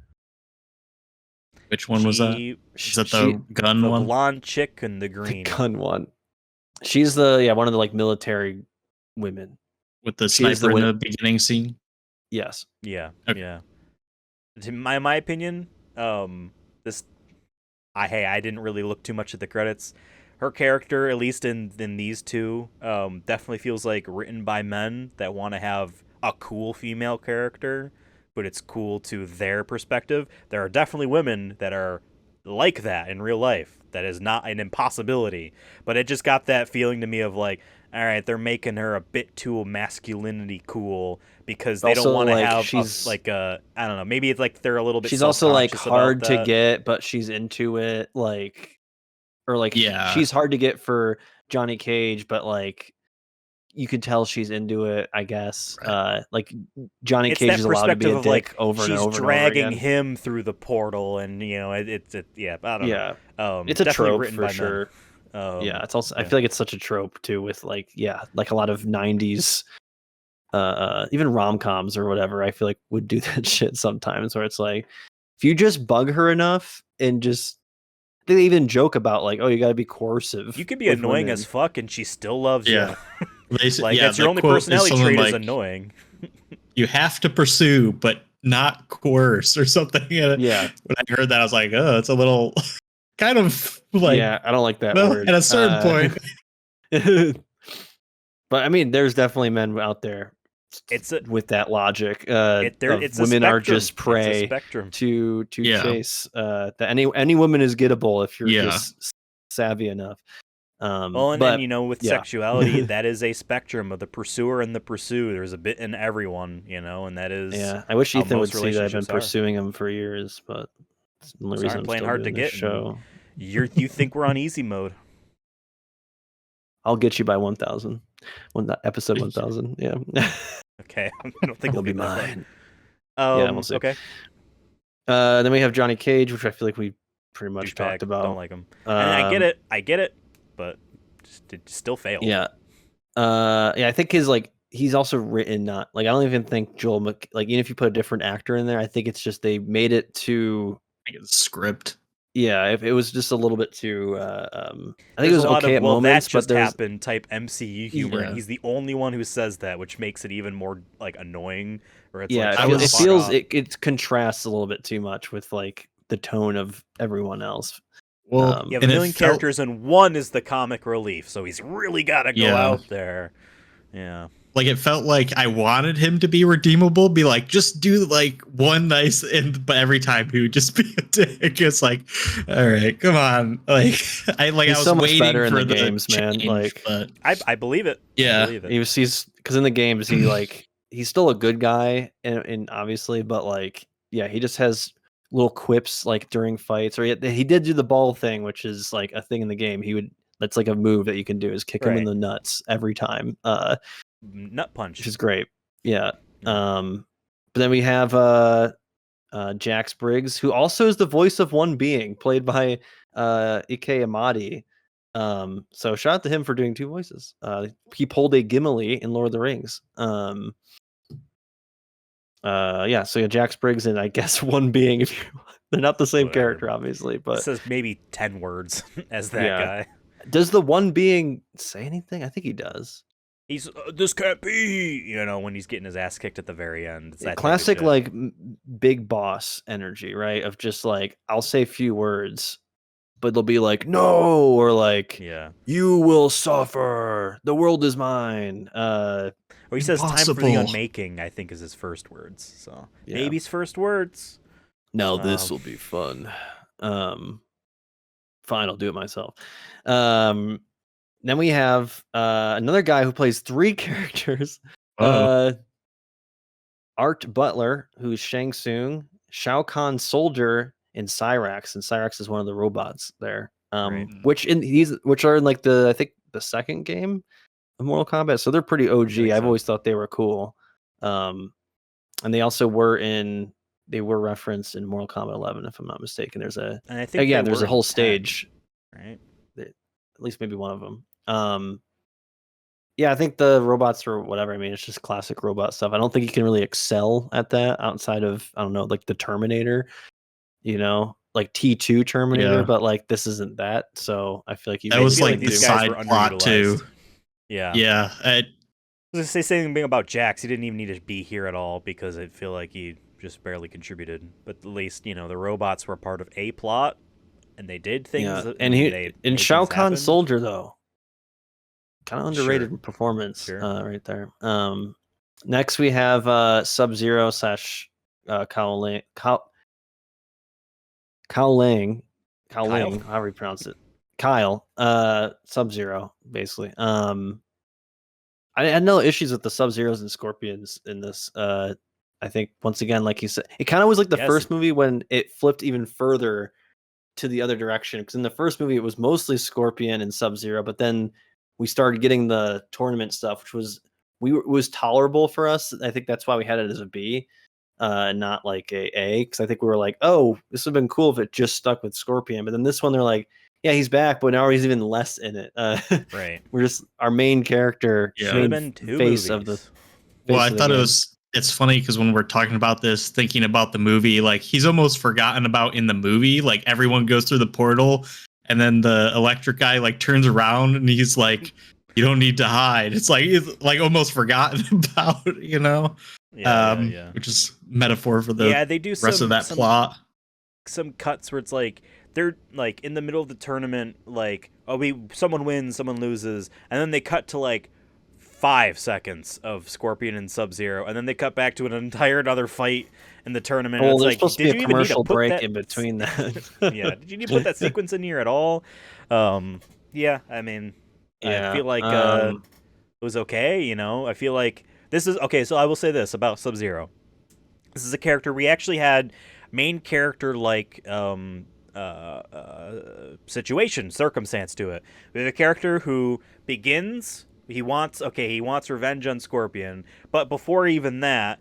Which one was that? Is that the gun the one? The blonde chick and the green. The gun one. She's one of the like military women with the sniper in the beginning scene. Yes. Yeah. Okay. Yeah. In my opinion, I didn't really look too much at the credits. Her character, at least in these two, definitely feels like written by men that want to have a cool female character, but it's cool to their perspective. There are definitely women that are like that in real life. That is not an impossibility, but it just got that feeling to me of like, all right, they're making her a bit too masculinity cool because they don't Also, want to like, have she's like a I don't know, maybe it's like they're a little bit she's also like self-conscious about hard to that. get, but she's into it. Like, or like Yeah. she's hard to get for Johnny Cage, but like you could tell she's into it, I guess. Right. Like Johnny It's Cage that is allowed to be perspective a of like dick over and she's over and over dragging again. him through the portal, and it's yeah, I don't Yeah, know. it's a Definitely trope written for by sure. men. Yeah, it's also I yeah. feel like it's such a trope too with like like a lot of 90s even rom-coms or whatever. I feel like would do that shit sometimes where it's like if you just bug her enough and just they even joke about like, oh, you got to be coercive. You could be with annoying women. as fuck, and she still loves Yeah. you. Like yeah, that's your the only quote is personality something trait is like, annoying. you have to pursue, but not coerce or something. And Yeah. when I heard that, I was like, oh, it's a little kind of like, Yeah, I don't like that well, word. at a certain point. But I mean, there's definitely men out there It's a with that logic it's a women are spectrum. just It's a prey spectrum. to Yeah. chase. That any woman is gettable if you're Yeah. just savvy enough. Well, and but you know, with yeah. sexuality, that is a spectrum of the pursuer and the pursued. There's a bit in everyone, you know, and that is Yeah, I wish how Ethan would most see that I've been relationships are. pursuing him for years, but it's the only Sorry, reason I'm I'm playing still hard to doing this get, and show. you think we're on easy mode. I'll get you by 1,000. Episode 1,000. Yeah. Okay, I don't think You'll we'll be get that far. mine. Yeah, we'll see. Okay. Then we have Johnny Cage, which I feel like we pretty much Douchebag, talked about. don't like him. And I get it, but it still failed. Yeah. Yeah, I think he's also written not like I don't even think like even if you put a different actor in there, I think it's just they made it too Script. yeah, if it was just a little bit too I think There's it was a lot okay of at moments, that but just there's happened type MCU humor, and Yeah. he's the only one who says that, which makes it even more like annoying. Or it's yeah, like, it fuck feels off. it contrasts a little bit too much with like the tone of everyone else. Well, You have and a it million felt- characters, and one is the comic relief, so he's really got to go Yeah. out there. Yeah. like it felt like I wanted him to be redeemable, be like, just do like one nice, but every time he would just be a dick. It's like, all right, come on. Like He's I was so much waiting better in for the games, man. change, Like but I believe it. Yeah. I believe it. he's because in the games he like he's still a good guy and obviously, but like yeah, he just has little quips like during fights, or he did do the ball thing, which is like a thing in the game. That's like a move that you can do is kick him in Right. the nuts every time. Nut punch. Which is great. Yeah. Yeah. But then we have Jax Briggs, who also is the voice of One Being, played by Ike Amadi. So shout out to him for doing two voices. He pulled a Gimli in Lord of the Rings. Yeah, so yeah, Jax Briggs and I guess One Being, if you they're not the same Whatever. character, obviously, It but says maybe 10 words as that Yeah. guy. does the One Being say anything? I think he does. He's this can't be, you know, when he's getting his ass kicked at the very end. It's that type of Classic shit. like big boss energy, right? Of just like I'll say few words, but they'll be like no, or like Yeah. you will suffer. The world is mine. Or he says time for the Impossible. unmaking, I think is his first words. So Yeah. maybe his first words. Now this will be fun. Fine, I'll do it myself. Then we have another guy who plays three characters. Art Butler, who's Shang Tsung, Shao Kahn Soldier, and Cyrax. And Cyrax is one of the robots there. Right. Which are in like I think the second game of Mortal Kombat. So they're pretty OG. think I've so. always thought they were cool. And they also were referenced in Mortal Kombat 11, if I'm not mistaken. There's And I think there's a whole stage. Right. At least maybe one of them. Yeah, I think the robots or whatever. I mean, it's just classic robot stuff. I don't think you can really excel at that outside of I don't know, like the Terminator. You know, like T2 Terminator, Yeah. but like this isn't that. So I feel like that was feel like like the these guys side were plot too. underutilized. Yeah. Yeah. I was gonna say something about Jax. He didn't even need to be here at all because I feel like he just barely contributed. But at least, you know, the robots were part of a plot and they did things. yeah, that- and they he made in Shao things Kahn happen. Soldier though, kind of underrated Sure. performance Sure. right there. Next we have Sub-Zero / Kao Lang, however you pronounce it. Kyle, Sub-Zero, basically. I had no issues with the Sub-Zeros and Scorpions in this. I think once again, like you said, it kind of was like the Yes. first movie when it flipped even further to the other direction. Because in the first movie, it was mostly Scorpion and Sub-Zero, but then we started getting the tournament stuff, which was was tolerable for us. I think that's why we had it as a B, not like a. Because I think we were like, oh, this would have been cool if it just stuck with Scorpion. But then this one, they're like, yeah, he's back, but now he's even less in it. Right. We're just our main character, Yeah. Should have main been two face movies. of the. Well, I face of the thought it game. was. It's funny because when we're talking about this, thinking about the movie, like he's almost forgotten about in the movie. Like everyone goes through the portal, and then the electric guy like turns around and he's like, "You don't need to hide." It's like he's like almost forgotten about, you know. Yeah. Which is metaphor for the Yeah, they do rest of that plot. some cuts where it's like they're like in the middle of the tournament, like someone wins, someone loses, and then they cut to like 5 seconds of Scorpion and Sub-Zero, and then they cut back to an entire other fight in the tournament. Well, and it's there's like, supposed to did be you a even need to commercial put break that in between that. yeah, did you need to put that sequence in here at all? Yeah, I mean, Yeah, I feel like it was okay. You know, I feel like this is okay. So I will say this about Sub-Zero. This is a character we actually had main character like situation, circumstance to it. We have a character who begins. He wants revenge on Scorpion, but before even that,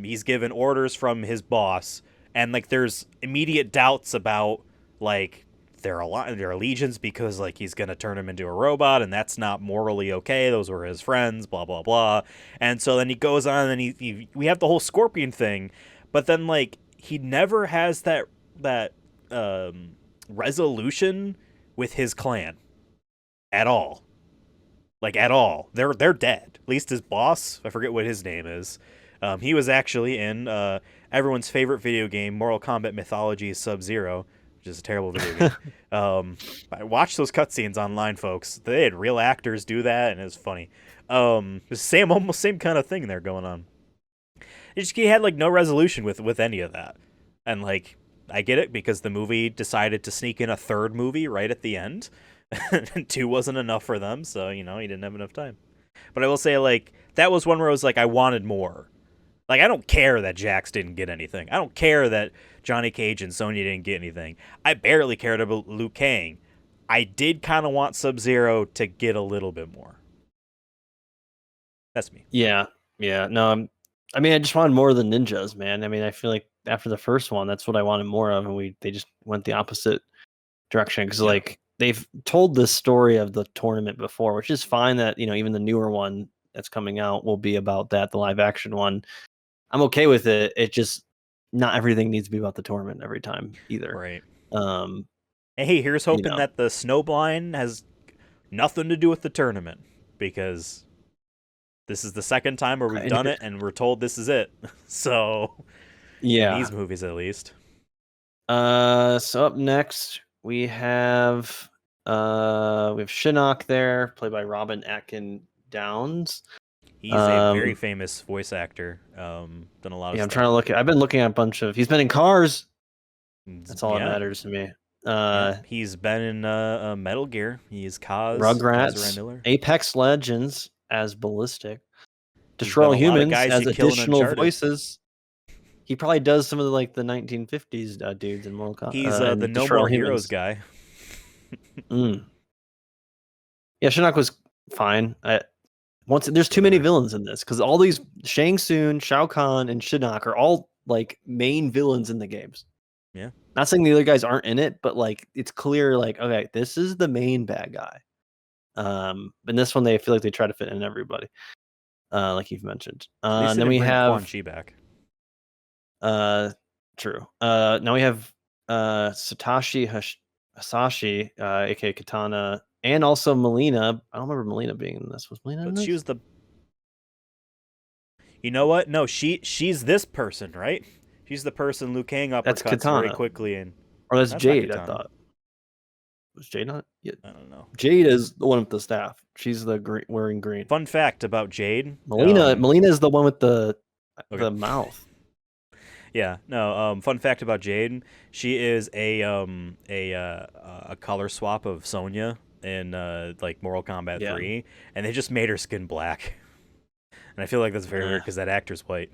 he's given orders from his boss, and like there's immediate doubts about like their allegiance because like he's gonna turn him into a robot, and that's not morally okay. Those were his friends, blah blah blah. And so then he goes on, and we have the whole Scorpion thing, but then like he never has that resolution with his clan at all. Like at all, they're dead. At least his boss, I forget what his name is. He was actually in everyone's favorite video game, Mortal Kombat Mythology Sub-Zero, which is a terrible video game. I watched those cutscenes online, folks. They had real actors do that, and it was funny. Almost same kind of thing there going on. He had like no resolution with any of that, and like I get it because the movie decided to sneak in a third movie right at the end. And 2 wasn't enough for them, so you know he didn't have enough time. But I will say, like, that was one where I was like, I wanted more. Like, I don't care that Jax didn't get anything. I don't care that Johnny Cage and Sonya didn't get anything. I barely cared about Liu Kang. I did kind of want Sub-Zero to get a little bit more. That's me. Yeah. No, I mean, I just wanted more of the ninjas, man. I mean, I feel like after the first one, that's what I wanted more of, and they just went the opposite direction because like they've told this story of the tournament before, which is fine. That even the newer one that's coming out will be about that. The live action one, I'm okay with it. It just not everything needs to be about the tournament every time either. Right. Um, Hey, here's hoping that the snowblind has nothing to do with the tournament, because this is the second time where we've done it and we're told this is it. So yeah, in these movies at least. So up next we have Shinnok there, played by Robin Atkin Downs. He's a very famous voice actor. Done a lot of stuff. I'm trying to look. I've been looking at a bunch of. He's been in Cars. That's all that matters to me. He's been in Metal Gear. He's Kaz, Rugrats, Miller. Apex Legends as Ballistic, Destroy All Humans as additional voices. He probably does some of the 1950s dudes in Mortal Kombat. He's the No More Heroes guy. Yeah, Shinnok was fine. There's too many villains in this because all these Shang Tsung, Shao Kahn, and Shinnok are all like main villains in the games. Yeah, not saying the other guys aren't in it, but like it's clear, like okay, this is the main bad guy. In this one, they feel like they try to fit in everybody, like you've mentioned. And then we have Quan Chi back. True. Now we have Satoshi Hasashi, aka Katana, and also Melina. I don't remember Melina being in this. Was Melina in this? She was the. You know what? No, she's this person, right? She's the person Liu Kang uppercuts very quickly in. Or that's Jade, I thought. Was Jade not? Yeah. I don't know. Jade is the one with the staff. She's the wearing green. Fun fact about Jade. Melina is the one with the mouth. Yeah, no. Fun fact about Jade: she is a color swap of Sonya in like Mortal Kombat Yeah. 3, and they just made her skin black. And I feel like that's very weird because that actor's white.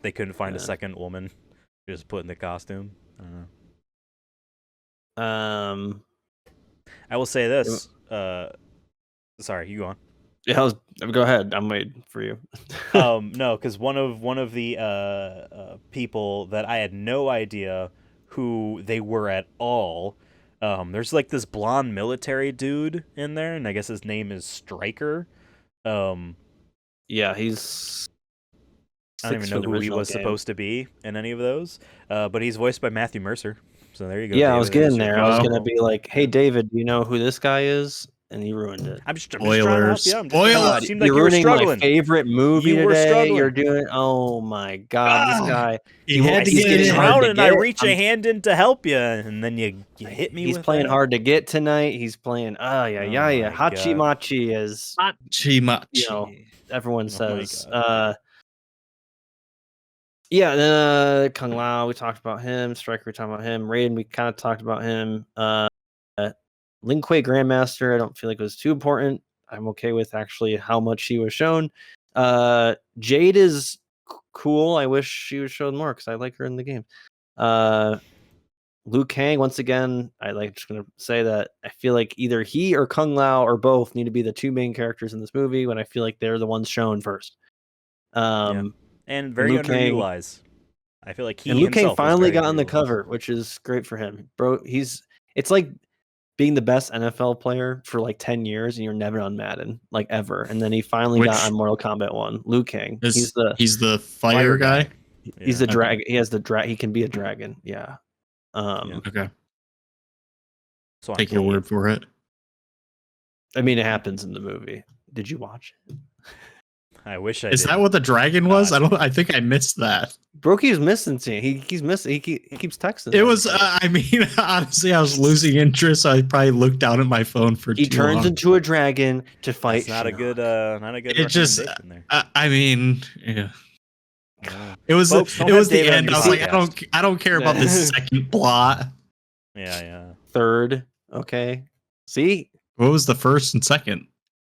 They couldn't find a second woman to just put in the costume. I don't know. I will say this. Sorry, you go on. Yeah, go ahead. I'm waiting for you. No, because one of the people that I had no idea who they were at all. There's like this blonde military dude in there, and I guess his name is Stryker. Yeah, he's. I don't even know who he was supposed to be in any of those, but he's voiced by Matthew Mercer. So there you go. Yeah, David, I was getting there. I was go. gonna be like, "Hey, David, do you know who this guy is?" And he ruined it. I'm just trying to help you. It Spoilers. seemed like You're you were ruining struggling. my favorite movie You were today. struggling. You're doing. Oh my god, this guy. He had to he's get getting in. hard to And I get. reach a hand in to help you, and then you hit me. He's with playing that? hard to get tonight. He's playing. my Hachi God. Machi, as Chimachi. you know, everyone Oh my says. God. Yeah, then Kung Lao, we talked about him. Striker, we talked about him. Raiden, we kind of talked about him. Lin Kuei Grandmaster, I don't feel like it was too important. I'm okay with actually how much he was shown. Jade is cool. I wish she was shown more because I like her in the game. Liu Kang, once again, just gonna say that I feel like either he or Kung Lao or both need to be the two main characters in this movie when I feel like they're the ones shown first. And very Liu Kang- underutilized. I feel like he and Liu Kang himself was finally very got on the underutilized. cover, which is great for him, bro. It's like being the best NFL player for like 10 years and you're never on Madden, like ever. And then he finally got on Mortal Kombat 1. Liu Kang. He's the fire guy. He's the dragon. He has the he can be a dragon. Yeah. Okay. So Take your word for it. I mean, it happens in the movie. Did you watch it? I wish I Is did. that what the dragon was? I think I missed that. Brokey's missing to he's missing. He keeps texting. It was. I mean, honestly, I was losing interest. So I probably looked down at my phone for. He too turns long. into a dragon to fight. That's not a good. Not a good. It just. recommendation there. I mean, yeah. Yeah. It was. Folks, don't it was have the David on end. your I was like, podcast. I don't care about this second plot. Yeah. Third. Okay. See, What was the first and second?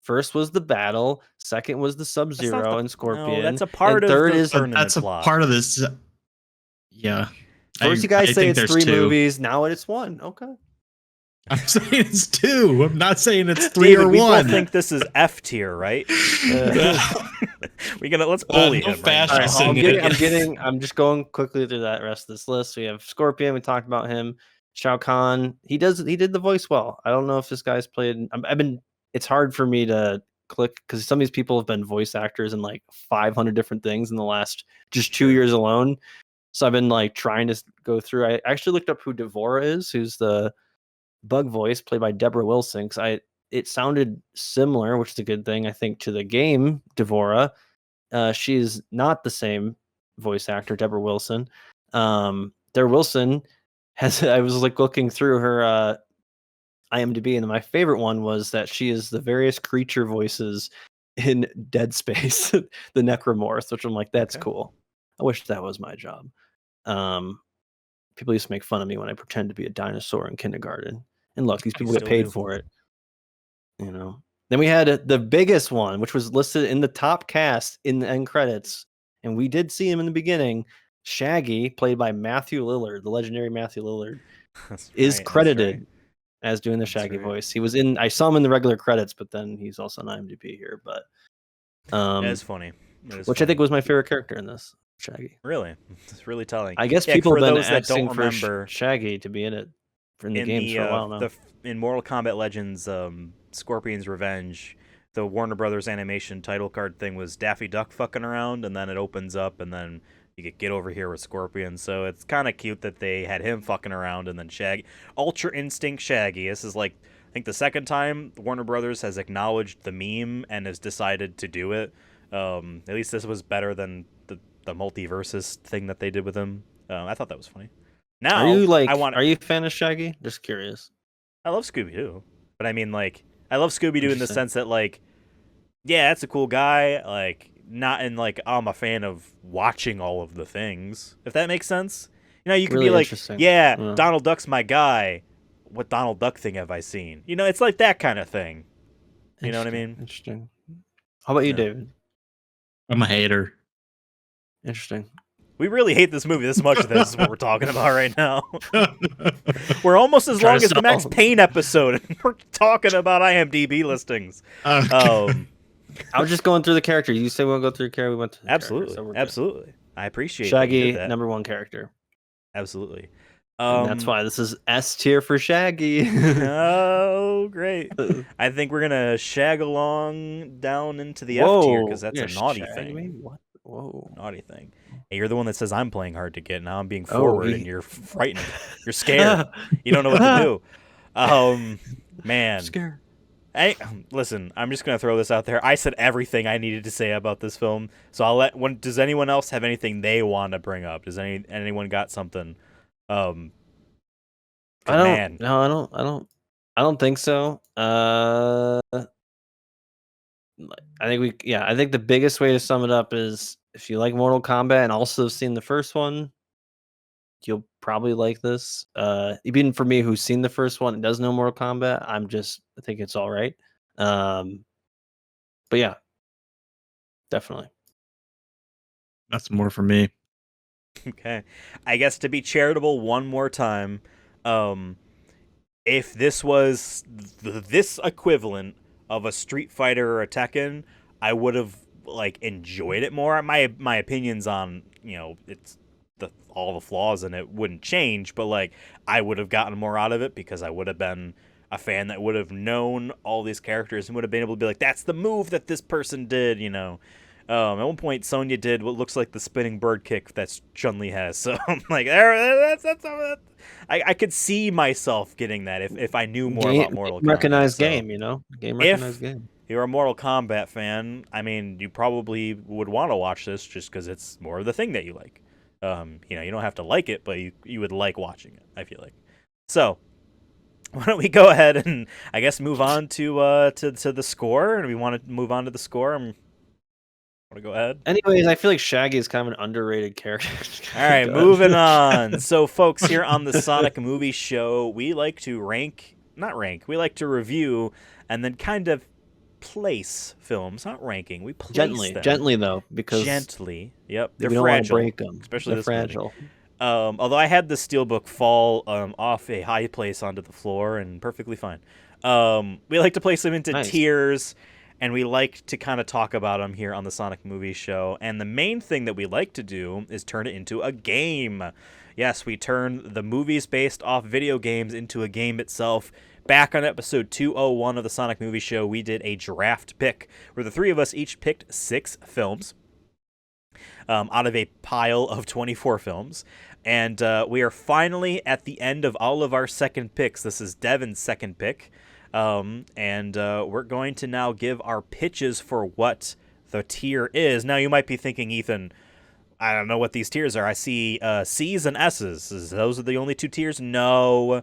first was the battle. Second was the Sub-Zero and Scorpion. No, that's a part and of third the is tournament That's a plot. part of this. Yeah. First, you guys say think it's there's 3 two. movies. Now it's 1. Okay. I'm saying it's 2. I'm not saying it's 3 David, or we 1. both think this is F tier, right? Let's bully no him. Right fashion. now. So Listen, I'm just going quickly through that rest of this list. We have Scorpion. We talked about him. Shao Kahn. He did the voice well. I don't know if this guy's played. It's hard for me to click because some of these people have been voice actors in like 500 different things in the last just 2 years alone. So I've been like trying to go through. I actually looked up who Devora is, who's the bug voice played by Deborah Wilson. Because it sounded similar, which is a good thing, I think, to the game Devora. She's not the same voice actor, Deborah Wilson. Deborah Wilson has. I was like looking through her IMDb, and my favorite one was that she is the various creature voices in Dead Space, the Necromorph, which I'm like, that's cool. I wish that was my job. People used to make fun of me when I pretend to be a dinosaur in kindergarten. And look, these people get paid for it. You know. Then we had the biggest one, which was listed in the top cast in the end credits, and we did see him in the beginning. Shaggy, played by Matthew Lillard, the legendary Matthew Lillard, is credited as doing the Shaggy voice. He was in. I saw him in the regular credits, but then he's also on IMDb here. But It's funny. Which I think was my favorite character in this, Shaggy. Really, it's really telling. I guess people have been those that asking don't for remember Shaggy to be in it in the games for a while now. In Mortal Kombat Legends, Scorpion's Revenge, the Warner Brothers animation title card thing was Daffy Duck fucking around, and then it opens up, and then you get over here with Scorpion. So it's kind of cute that they had him fucking around, and then Shaggy, Ultra Instinct Shaggy. This is like, I think the second time Warner Brothers has acknowledged the meme and has decided to do it. At least this was better than the multiverses thing that they did with him. I thought that was funny. Now, are you a fan of Shaggy? Just curious. I love Scooby-Doo. But I mean, like, I love Scooby-Doo in the sense that, like, yeah, that's a cool guy. Like, not in, like, I'm a fan of watching all of the things. If that makes sense. You know, you could be like, yeah, Donald Duck's my guy. what Donald Duck thing have I seen? You know, it's like that kind of thing. You know what I mean? Interesting. How about you, Yeah. David? I'm a hater. Interesting. We really hate this movie this much. This is what we're talking about right now. We're almost as Try long to as the Max sell. Payne episode, and we're talking about IMDb listings. Okay. I was just going through the character. You say we'll go through the character. We went to the Absolutely, character, so we're good. absolutely. I appreciate that you Shaggy, did that. number one character. Absolutely. And that's why this is S tier for Shaggy. Oh, great. I think we're gonna shag along down into the F tier because that's a naughty thing. What? Whoa. Naughty thing. Hey, you're the one that says I'm playing hard to get. Now I'm being Oh, forward, and you're frightened. You're scared. You don't know what to do. Man. Scared. Listen, I'm just gonna throw this out there. I said everything I needed to say about this film, so I'll let. Does anyone else have anything they want to bring up? Does anyone got something? Man. No, I don't think so. I think the biggest way to sum it up is if you like Mortal Kombat and also have seen the first one, you'll probably like this. Even for me who's seen the first one and does know Mortal Kombat, I think it's all right. But yeah, definitely. That's more for me. Okay. I guess to be charitable one more time, if this was this equivalent of a Street Fighter or a Tekken, I would have like enjoyed it more. My opinions on, it's all the flaws in it wouldn't change, but like I would have gotten more out of it because I would have been a fan that would have known all these characters and would have been able to be like, that's the move that this person did, At one point, Sonya did what looks like the spinning bird kick that Chun-Li has. So I'm like, I could see myself getting that if I knew more about Mortal Kombat. Recognized So game, Game recognized if game. you're a Mortal Kombat fan, I mean, you probably would want to watch this just because it's more of the thing that you like. You don't have to like it, but you would like watching it, I feel like. So why don't we go ahead and I guess move on to the score? And we want to move on to the score. Want to go ahead? Anyways, I feel like Shaggy is kind of an underrated character. All right, moving on. So, folks, here on the Sonic Movie Show, we like to we like to review and then kind of place films, not ranking. We place them. Gently though, because gently. Yep, they're we don't fragile. Want to break them. Especially they're this fragile. movie. Although I had the steelbook fall off a high place onto the floor and perfectly fine. We like to place them into tiers, and we like to kind of talk about them here on the Sonic Movie Show. And the main thing that we like to do is turn it into a game. Yes, we turn the movies based off video games into a game itself. Back on episode 201 of the Sonic Movie Show, we did a draft pick where the three of us each picked 6 films out of a pile of 24 films. And we are finally at the end of all of our second picks. This is Devin's second pick. And we're going to now give our pitches for what the tier is. Now, you might be thinking, Ethan, I don't know what these tiers are. I see C's and S's. Those are the only 2 tiers? No.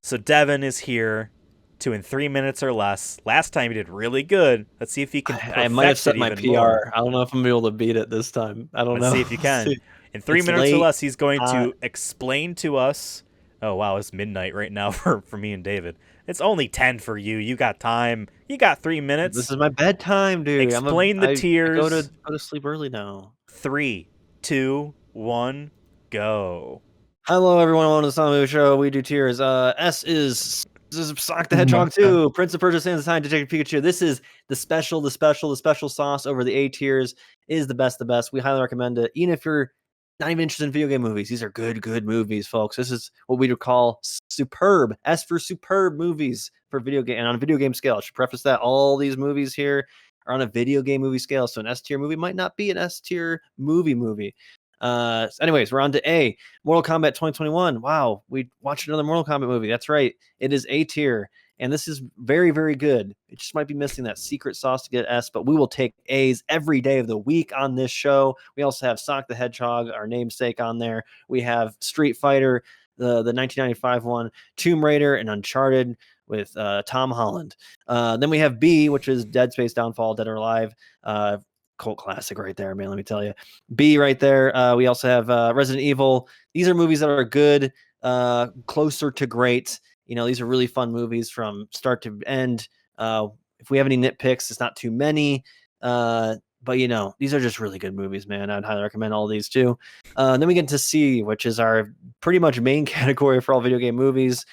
So Devin is here to, in 3 minutes or less. Last time he did really good. Let's see if he can perfect I might have set my PR. More. I don't know if I'm going to be able to beat it this time. I don't know. Let's see if you can. In 3 minutes or less, he's going to explain to us. Oh, wow, it's midnight right now for me and David. It's only 10 for you. You got time. You got 3 minutes. This is my bedtime, dude. Explain the tiers. I go to sleep early now. 3, 2, 1, go. Hello, everyone. Welcome to the Sonic Movie Show. We do tiers. S is Sonic the Hedgehog 2, Prince of Persia: Sands of Time, Detective Pikachu. This is the special sauce over the A tiers. Is the best. We highly recommend it. Even if you're not even interested in video game movies, these are good movies, folks. This is what we would call superb. S for superb movies for video game, and on a video game scale. I should preface that all these movies here are on a video game movie scale. So an S tier movie might not be an S tier movie. Anyways, we're on to A. Mortal Kombat 2021. Wow, we watched another Mortal Kombat movie. That's right. It is A tier, and this is very, very good. It just might be missing that secret sauce to get S, but we will take A's every day of the week on this show. We also have Sonic the Hedgehog, our namesake, on there. We have Street Fighter, the 1995 one, Tomb Raider, and Uncharted with Tom Holland. Then we have B, which is Dead Space Downfall, Dead or Alive. Cult classic right there, man. Let me tell you. B right there. We also have Resident Evil. These are movies that are good, closer to great. These are really fun movies from start to end. If we have any nitpicks, it's not too many. But these are just really good movies, man. I'd highly recommend all these too. Then we get to C, which is our pretty much main category for all video game movies.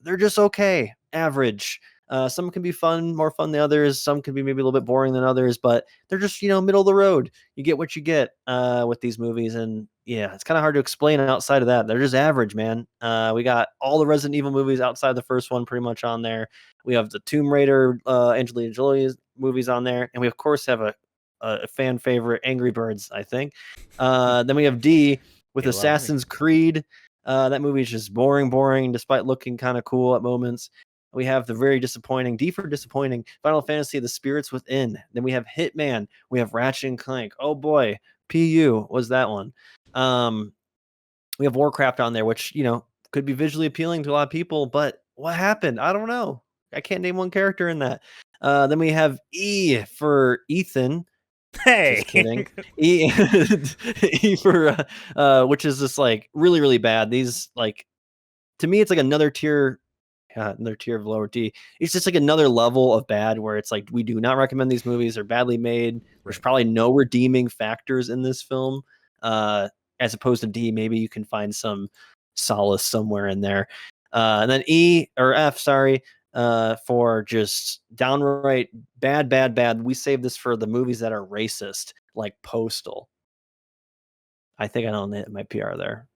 They're just okay, average. Some can be fun, more fun than others. Some can be maybe a little bit boring than others, but they're just, middle of the road. You get what you get with these movies. And yeah, it's kind of hard to explain outside of that. They're just average, man. We got all the Resident Evil movies outside the first one pretty much on there. We have the Tomb Raider, Angelina Jolie movies on there. And we, of course, have a fan favorite, Angry Birds, I think. Then we have D with Assassin's Creed. That movie is just boring, despite looking kind of cool at moments. We have the very disappointing, D for disappointing, Final Fantasy: The Spirits Within. Then we have Hitman. We have Ratchet and Clank. Oh boy, PU was that one. We have Warcraft on there, which could be visually appealing to a lot of people, but what happened? I don't know. I can't name one character in that. Then we have E for Ethan. Hey, just kidding. E for which is just like really, really bad. These to me, it's like another tier of lower D. It's just like another level of bad where it's like we do not recommend these movies. They're badly made. There's probably no redeeming factors in this film. As opposed to D, maybe you can find some solace somewhere in there. And then F, for just downright bad. We save this for the movies that are racist, like Postal. I think I don't hit my PR there.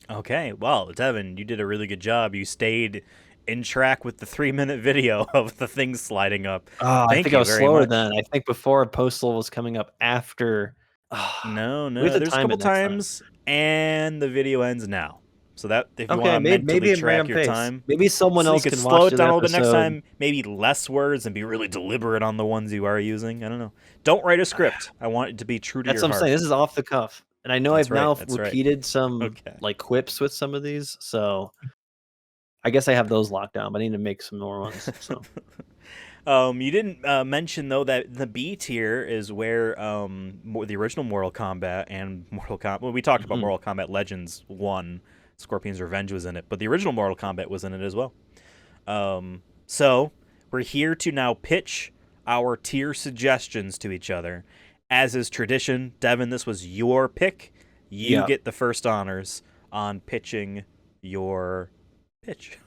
Okay, well, Devin, you did a really good job. You stayed in track with the 3-minute video of the things sliding up. I think I was slower then. I think before Postal was coming up after. No. There's a couple times, and the video ends now. So that if you want to mentally track your time, maybe someone else can slow it down a little bit next time. Maybe less words and be really deliberate on the ones you are using. I don't know. Don't write a script. I want it to be true to your heart. That's what I'm saying. This is off the cuff, and I know I've now repeated some quips with some of these, so I guess I have those locked down. But I need to make some more ones. So. You didn't mention though that the B tier is where the original Mortal Kombat and Mortal Kombat. Well, we talked about Mortal Kombat Legends 1. Scorpion's Revenge was in it, but the original Mortal Kombat was in it as well. So we're here to now pitch our tier suggestions to each other. As is tradition, Devin, this was your pick. You get the first honors on pitching your pitch.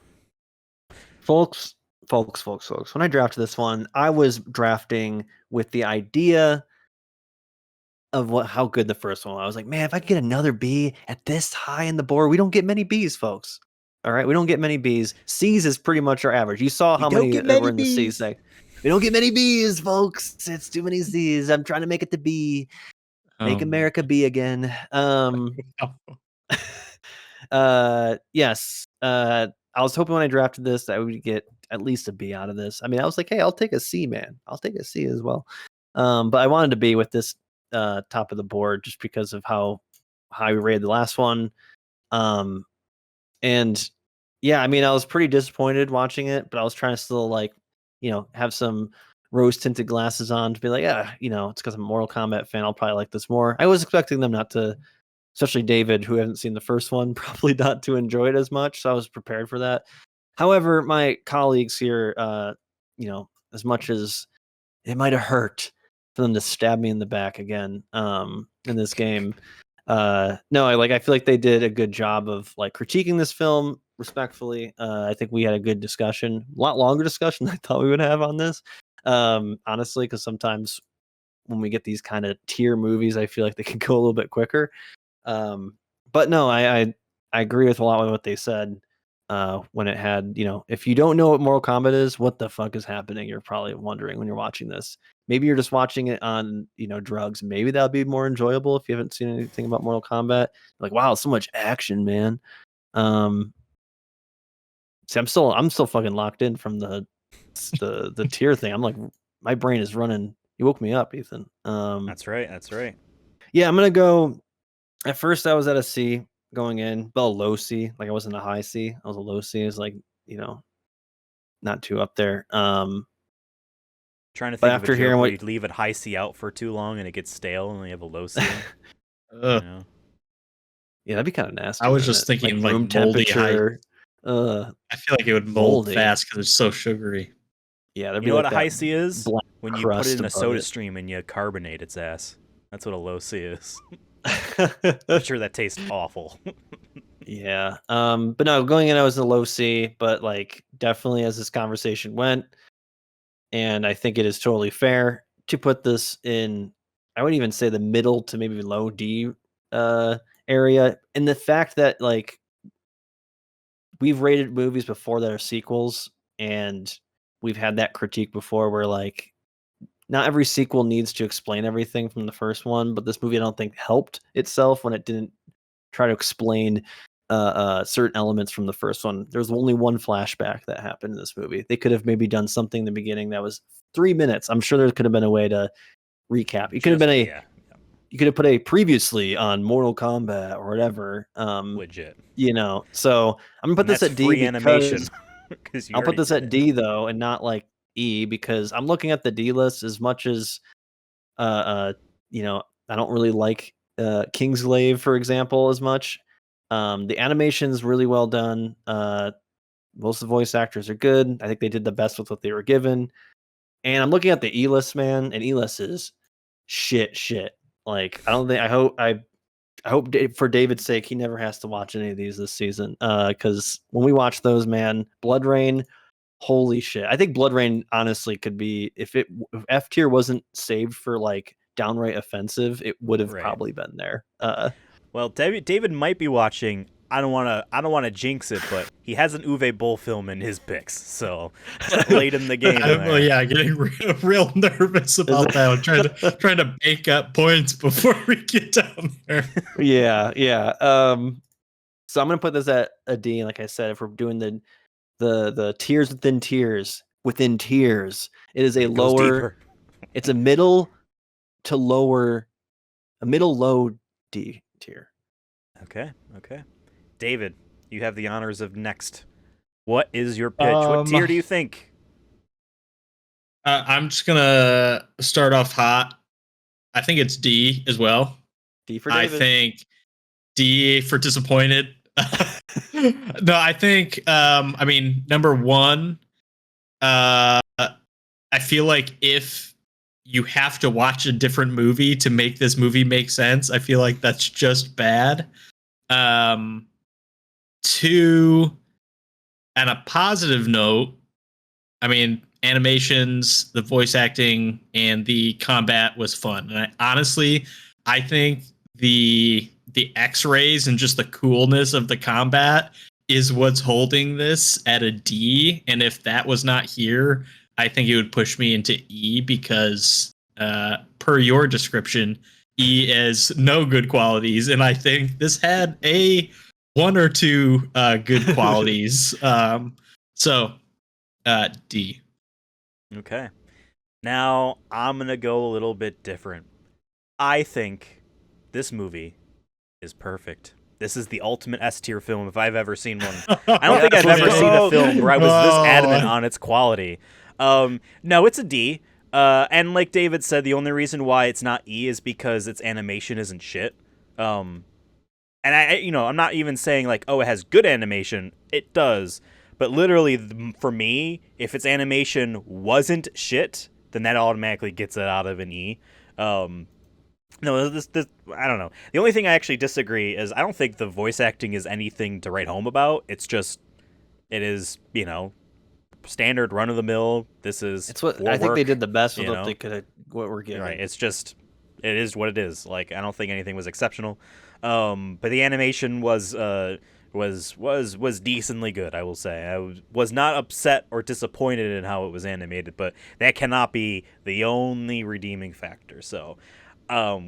Folks. When I drafted this one, I was drafting with the idea of how good the first one was. I was like, man, if I could get another B at this high in the board, we don't get many Bs, folks. All right, we don't get many Bs. C's is pretty much our average. You saw how many were in the C seg. We don't get many Bs, folks. It's too many C's. I'm trying to make it to B. Make America B again. Yes. I was hoping when I drafted this that I would get at least a B out of this. I mean, I was like, hey, I'll take a C, man. I'll take a C as well. But I wanted to be with this top of the board just because of how high we rated the last one. And yeah, I mean, I was pretty disappointed watching it, but I was trying to still have some rose tinted glasses on to be like, it's because I'm a Mortal Kombat fan. I'll probably like this more. I was expecting them not to, especially David, who hasn't seen the first one, probably not to enjoy it as much. So I was prepared for that. However, my colleagues here, as much as it might have hurt for them to stab me in the back again in this game, I feel like they did a good job of critiquing this film respectfully. I think we had a good discussion, a lot longer discussion than I thought we would have on this, honestly, because sometimes when we get these kind of tier movies, I feel like they can go a little bit quicker. But no, I agree with a lot of what they said. When it had, if you don't know what Mortal Kombat is, what the fuck is happening? You're probably wondering when you're watching this. Maybe you're just watching it on, drugs. Maybe that'll be more enjoyable if you haven't seen anything about Mortal Kombat. Like, wow, so much action, man. See, I'm still fucking locked in from the tier thing. I'm like, my brain is running. You woke me up, Ethan. That's right. Yeah, I'm gonna go. At first, I was at a C going in, but a low C. Like I wasn't a high C. I was a low C. It's like, not too up there. Trying to think after hearing what you'd leave it high C out for too long and it gets stale and you have a low C. Yeah, that'd be kind of nasty. I was just thinking like room moldy temperature. I feel like it would mold moldy. fast because it's so sugary. Yeah, there'd You be know like what a that high C is? black When you put it crust in a above soda it. stream and you carbonate its ass. That's what a low C is. I'm sure that tastes awful. Yeah. But no, going in I was a low C, but like definitely as this conversation went, and I think it is totally fair to put this in, I would even say the middle to maybe low D area. And the fact that like we've rated movies before that are sequels, and we've had that critique before where like not every sequel needs to explain everything from the first one, but this movie I don't think helped itself when it didn't try to explain certain elements from the first one. There's only one flashback that happened in this movie. They could have maybe done something in the beginning that was 3 minutes. I'm sure there could have been a way to recap. You could have been a yeah, you could have put a previously on Mortal Kombat or whatever. legit. So I'm gonna put And this that's at D free animation. because 'Cause you I'll put already this did at it. D though, and not like E, because I'm looking at the D list as much as uh uh I don't really like Kingslave, for example, as much. The animation's really well done. Most of the voice actors are good. I think they did the best with what they were given. And I'm looking at the E list, man, and E list is shit. Like I don't think I hope for David's sake he never has to watch any of these this season. Because when we watch those, man, Blood Rain, holy shit! I think Blood Rain honestly could be, if F tier wasn't saved for like downright offensive, it would have Right. probably been there. Well, David might be watching. I don't want to jinx it, but he has an Uwe Boll film in his picks, so late in the game. Well, yeah, getting real nervous about that one. Trying to make up points before we get down there. Yeah. So I'm gonna put this at a D. And like I said, if we're doing the tiers within tiers, it is a It goes lower. deeper. It's a middle to lower, a middle low D tier. Okay. David, you have the honors of next. What is your pitch? What tier do you think? I'm just gonna start off hot. I think it's D as well. D for David. I think D for disappointed. No, I think I mean, number one, I feel like if you have to watch a different movie to make this movie make sense, I feel like that's just bad. Two, on a positive note, I mean, animations, the voice acting, and the combat was fun. And I think the X-rays and just the coolness of the combat is what's holding this at a D. And if that was not here, I think it would push me into E, because per your description, E has no good qualities, and I think this had one or two good qualities. So D. Okay. Now I'm gonna go a little bit different. I think this movie is perfect. This is the ultimate S tier film if I've ever seen one. I don't think I've ever seen a film where I was this adamant on its quality. No, it's a D. And like David said, the only reason why it's not E is because its animation isn't shit. And I'm not even saying like, oh, it has good animation. It does. But literally, for me, if its animation wasn't shit, then that automatically gets it out of an E. No, this I don't know. The only thing I actually disagree is I don't think the voice acting is anything to write home about. It is, standard run of the mill. This is It's what I think they did the best with what they could have, what we're given. Right. It is what it is. Like, I don't think anything was exceptional. But the animation was decently good, I will say. I was not upset or disappointed in how it was animated, but that cannot be the only redeeming factor. So,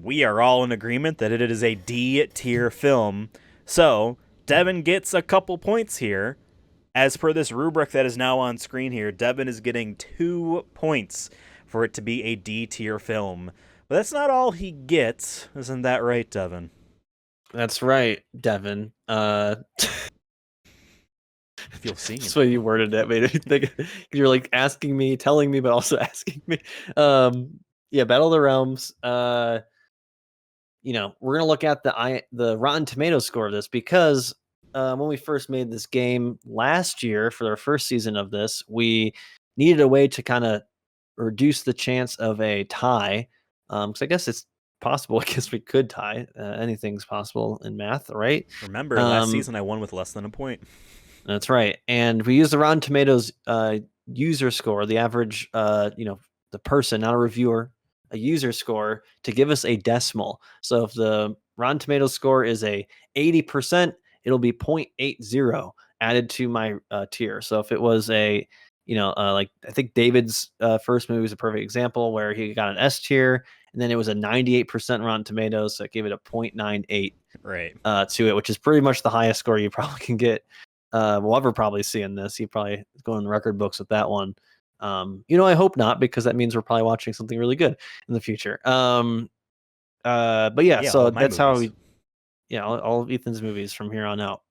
we are all in agreement that it is a D tier film. So, Devin gets a couple points here. As per this rubric that is now on screen here, Devin is getting 2 points for it to be a D tier film. But that's not all he gets. Isn't that right, Devin? That's right, Devin. I feel seen. That's the way you worded that made me think. You're like asking me, telling me, but also asking me. Yeah, Battle of the Realms. We're gonna look at the Rotten Tomato score of this, because when we first made this game last year for our first season of this, we needed a way to kind of reduce the chance of a tie. Because I guess it's possible. I guess we could tie. Anything's possible in math, right? Remember, last season I won with less than a point. That's right. And we used the Rotten Tomatoes user score, the average, the person, not a reviewer, a user score to give us a decimal. So if the Rotten Tomatoes score is a 80%, it'll be 0.80 added to my tier. So if it was a, like I think David's first movie was a perfect example where he got an S tier, and then it was a 98% Rotten Tomatoes, so it gave it a 0.98 right to it, which is pretty much the highest score you probably can get. We'll ever probably see in this. He probably go in the record books with that one. I hope not, because that means we're probably watching something really good in the future. But yeah, so that's how we, all of Ethan's movies from here on out.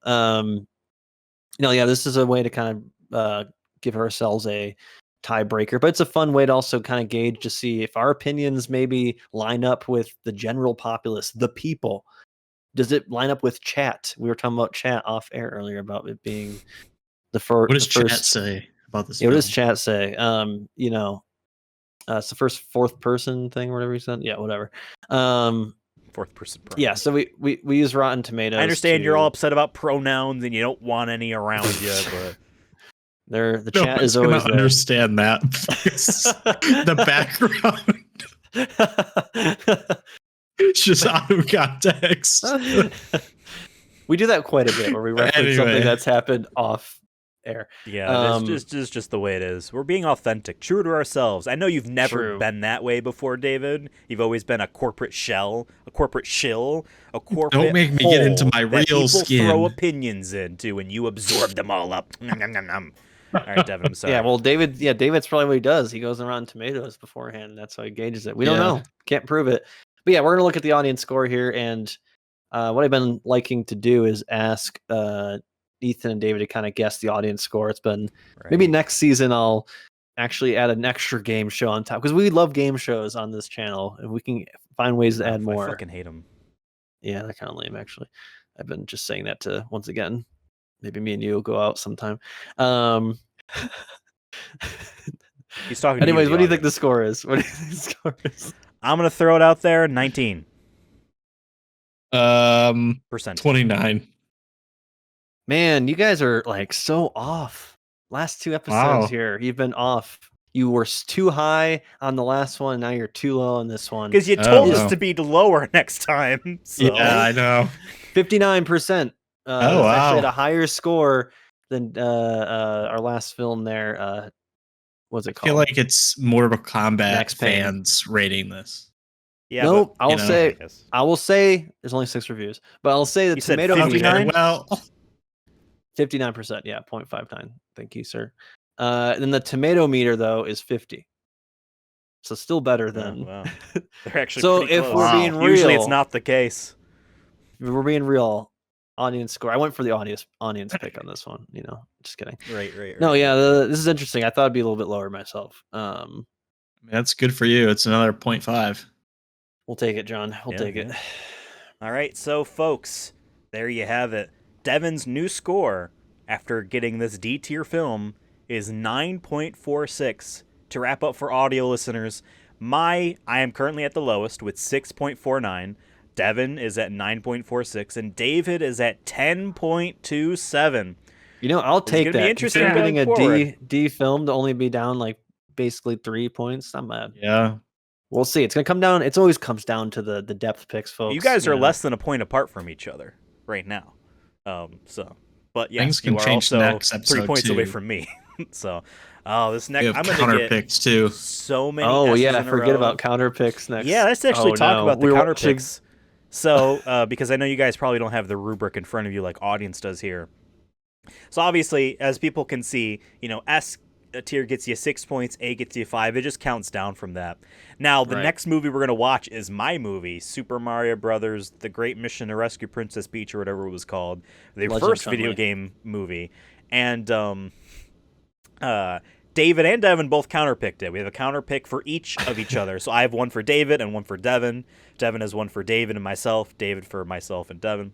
This is a way to kind of give ourselves a tiebreaker, but it's a fun way to also kind of gauge to see if our opinions maybe line up with the general populace, the people. Does it line up with chat? We were talking about chat off air earlier about it being the first. What does chat say about this? Yeah, what does chat say? It's the first fourth person thing, or whatever you said. Yeah, whatever. Fourth person pronoun. Yeah, so we use Rotten Tomatoes. I understand you're all upset about pronouns and you don't want any around you, but the chat is always there. Understand that. The background. It's just out of context. We do that quite a bit where we reference something that's happened off air. Yeah, it's just the way it is. We're being authentic, true to ourselves. I know you've never been that way before, David. You've always been a corporate shell, a corporate shill, a corporate Don't make me get into my real skin. Throw opinions into and you absorb them all up. Nom, nom, nom, nom. All right, Devin, I'm sorry. Yeah, well, David's probably what he does. He goes around tomatoes beforehand. That's how he gauges it. We don't know. Can't prove it. But yeah, we're going to look at the audience score here. And what I've been liking to do is ask Ethan and David to kind of guess the audience score. It's been maybe next season I'll actually add an extra game show on top, because we love game shows on this channel. And we can find ways to add more. I fucking hate them. Yeah, they're kind of lame, actually. I've been just saying that to, once again, maybe me and you will go out sometime. He's talking. Anyways, what do you think the score is? What do you think the score is? I'm gonna throw it out there. 19. Percent. 29. Man, you guys are like so off. Last two episodes here, you've been off. You were too high on the last one. Now you're too low on this one. Because you told us to be lower next time. So. Yeah, I know. 59%. Oh, wow. Actually at a higher score than our last film there. What's it called? I feel like it's Mortal Kombat fans rating this. Yeah, nope. I will say there's only 6 reviews, but I'll say the tomato meter. Well, 59%. Yeah, 0.59. Thank you, sir. Then the tomato meter though is 50. So still better than. Oh, wow. They're actually. So pretty if close. we're being real, usually it's not the case. If we're being real. Audience score. I went for the audience pick on this one. Just kidding. Right. No, yeah, this is interesting. I thought it'd be a little bit lower myself. That's good for you. It's another 0.5. We'll take it, John. We'll take it. All right, so folks, there you have it. Devin's new score after getting this D tier film is 9.46. To wrap up for audio listeners, I am currently at the lowest with 6.49. Devin is at 9.46, and David is at 10.27. I'll take that. Interesting getting a D film to only be down like basically 3 points. Not bad. Yeah. We'll see. It's gonna come down. It always comes down to the depth picks, folks. You guys are less than a point apart from each other right now. But yeah, things can you are change also next 3 points away from me. So, this next I'm gonna counter get picks too. So many. Oh yeah, forget about counter picks next. Yeah, let's actually talk about the counter picks. So, because I know you guys probably don't have the rubric in front of you like audience does here. So obviously, as people can see, S tier gets you 6 points, A gets you 5. It just counts down from that. Now, the next movie we're going to watch is my movie, Super Mario Brothers, The Great Mission to Rescue Princess Peach, or whatever it was called. The first video game movie. And David and Devin both counterpicked it. We have a counterpick for each of each other. So I have one for David and one for Devin. Devin has one for David and myself. David for myself and Devin.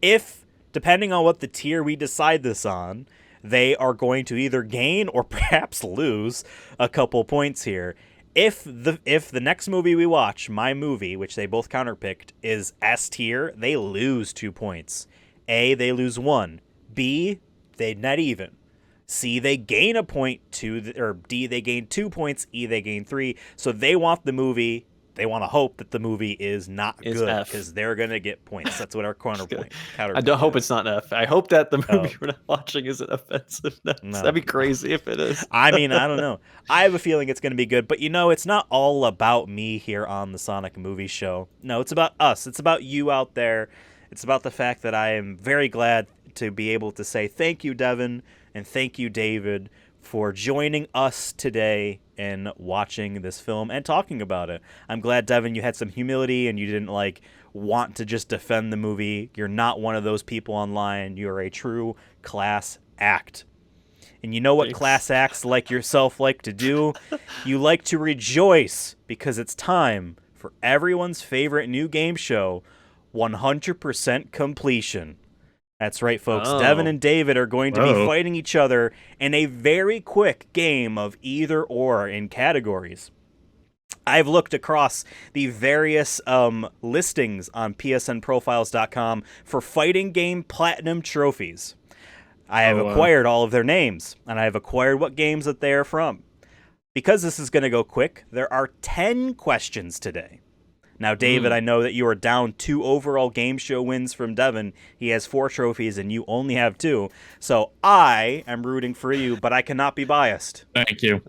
If depending on what the tier we decide this on, they are going to either gain or perhaps lose a couple points here. If the next movie we watch, my movie, which they both counterpicked, is S tier, they lose 2 points. A, they lose 1. B, they net even. C, they gain a point. Or D, they gain 2 points. E, they gain 3. So they want to hope that the movie is not good because they're going to get points. That's what our counterpoint. I don't hope it's not F. I hope that the movie we're not watching isn't offensive. No. That'd be crazy if it is. I mean, I don't know. I have a feeling it's going to be good, but it's not all about me here on the Sonic Movie Show. No, it's about us. It's about you out there. It's about the fact that I am very glad to be able to say thank you, Devin, and thank you, David, for joining us today and watching this film and talking about it. I'm glad, Devin, you had some humility and you didn't want to just defend the movie. You're not one of those people online. You're a true class act. And you know what class acts like yourself like to do? You like to rejoice because it's time for everyone's favorite new game show, 100% completion. That's right, folks. Devin and David are going to be fighting each other in a very quick game of either or in categories. I've looked across the various listings on psnprofiles.com for fighting game platinum trophies. I have acquired all of their names, and I have acquired what games that they are from. Because this is going to go quick, there are 10 questions today. Now, David, I know that you are down 2 overall game show wins from Devin. He has 4 trophies, and you only have 2. So I am rooting for you, but I cannot be biased. Thank you.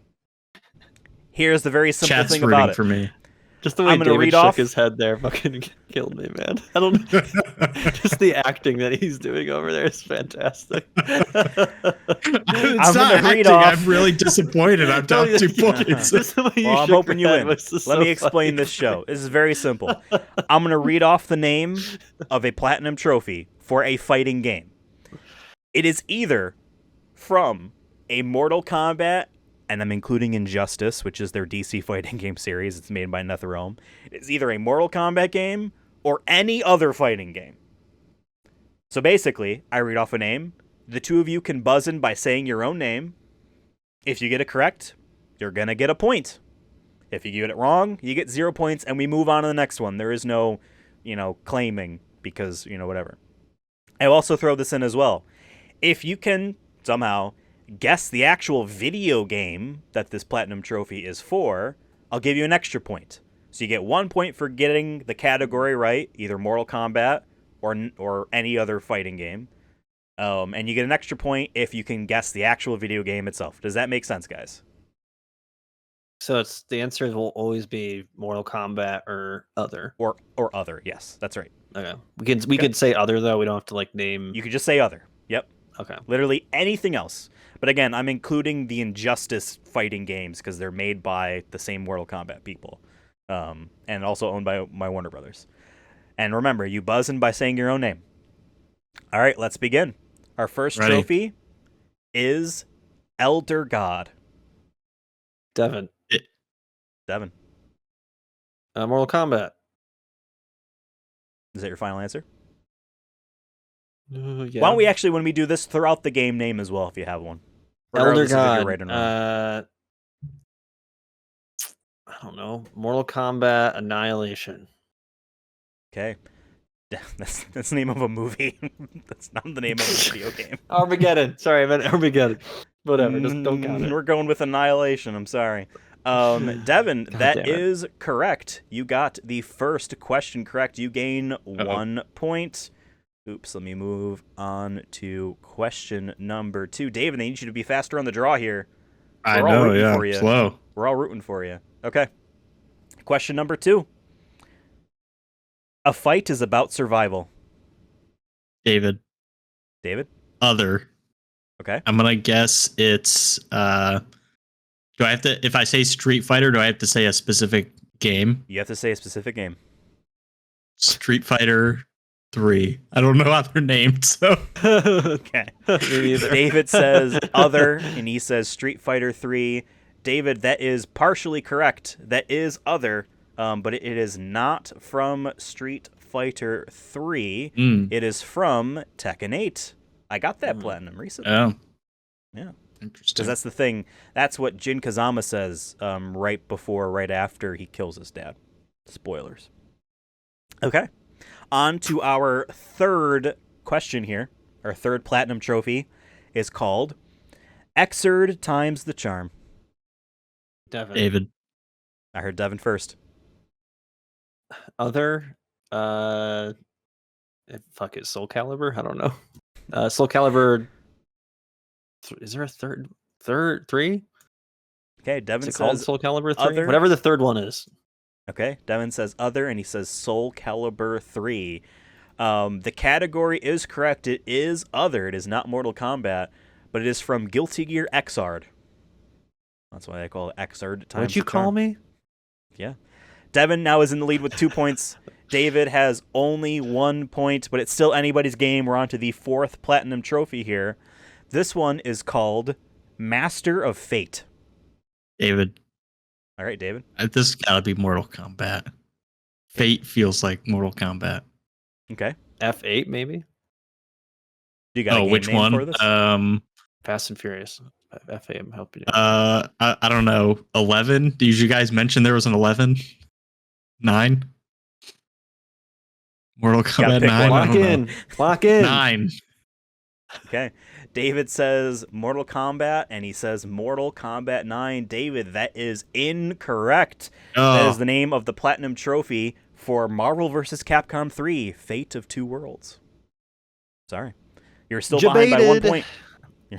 Here's the very simple thing about it. For me. Just the way I'm gonna David read shook off. his head there fucking killed me, man. I don't know. Just the acting that he's doing over there is fantastic. It's I'm not gonna read acting. off. I'm really disappointed. I'm down 2 points. Just the way you Well, I'm shook hoping your you head win. was just Let so me explain funny. this show. This is very simple. I'm going to read off the name of a platinum trophy for a fighting game. It is either from a Mortal Kombat, and I'm including Injustice, which is their DC fighting game series. It's made by NetherRealm. It's either a Mortal Kombat game or any other fighting game. So basically, I read off a name. The two of you can buzz in by saying your own name. If you get it correct, you're going to get a point. If you get it wrong, you get 0 points, and we move on to the next one. There is no, claiming because, whatever. I'll also throw this in as well. If you can somehow guess the actual video game that this platinum trophy is for, I'll give you an extra point. So you get 1 point for getting the category right, either Mortal Kombat or any other fighting game. And you get an extra point if you can guess the actual video game itself. Does that make sense, guys? So it's the answer will always be Mortal Kombat or other. Or other, yes, that's right. Okay. We could say other though. We don't have to name. You could just say other. Yep. Okay. Literally anything else. But again, I'm including the Injustice fighting games because they're made by the same Mortal Kombat people, and also owned by my Warner Brothers. And remember, you buzz in by saying your own name. All right, let's begin. Our first trophy is Elder God. Devin. Devin. Mortal Kombat. Is that your final answer? Yeah. Why don't we actually, when we do this, throw out the game name as well if you have one. Elder Regardless of if God. you're right or wrong. I don't know. Mortal Kombat Annihilation. Okay. That's the name of a movie. That's not the name of a video game. Armageddon. Sorry, I meant Armageddon. Whatever. Just don't count it. We're going with Annihilation. I'm sorry. Devin, that is correct. You got the first question correct. You gain 1 point. Oops, let me move on to question number 2. David, they need you to be faster on the draw here. I know, yeah. Slow. We're all rooting for you. Okay. Question number 2. A fight is about survival. David. Other. Okay. I'm gonna guess it's do I have to, if I say Street Fighter, do I have to say a specific game? You have to say a specific game. Street Fighter 3. I don't know how they're named, so Okay. Me neither. David says other, and he says Street Fighter 3. David, that is partially correct. That is other, but it is not from Street Fighter 3. Mm. It is from Tekken 8. I got that platinum recently. Oh. Yeah. Interesting. Because that's the thing. That's what Jin Kazama says right after he kills his dad. Spoilers. Okay. On to our third question here. Our third platinum trophy is called Exerd times the Charm. Devin. David. I heard Devin first. Other, fuck it, Soul Calibur? I don't know. Soul Calibur, is there a third, three? Okay, Is Devin it called says Soul Calibur 3? other. Whatever the third one is. Okay, Devin says other, and he says Soul Calibur 3. The category is correct. It is other. It is not Mortal Kombat, but it is from Guilty Gear Xrd. That's why I call it Xrd. What'd you call me? Yeah. Devin now is in the lead with 2 points. David has only 1 point, but it's still anybody's game. We're on to the fourth platinum trophy here. This one is called Master of Fate. David. All right, David. This gotta be Mortal Kombat. Fate feels like Mortal Kombat. Okay. F8, maybe? You got a game which name one? for this? Fast and Furious. F8, I'm helping you. I don't know. 11? Did you guys mention there was an 11? 9? Mortal Kombat pick 9? one. Lock in. 9. Okay. David says Mortal Kombat, and he says Mortal Kombat 9. David, that is incorrect. That is the name of the platinum trophy for Marvel vs. Capcom 3, Fate of Two Worlds. Sorry. You're still behind by 1 point.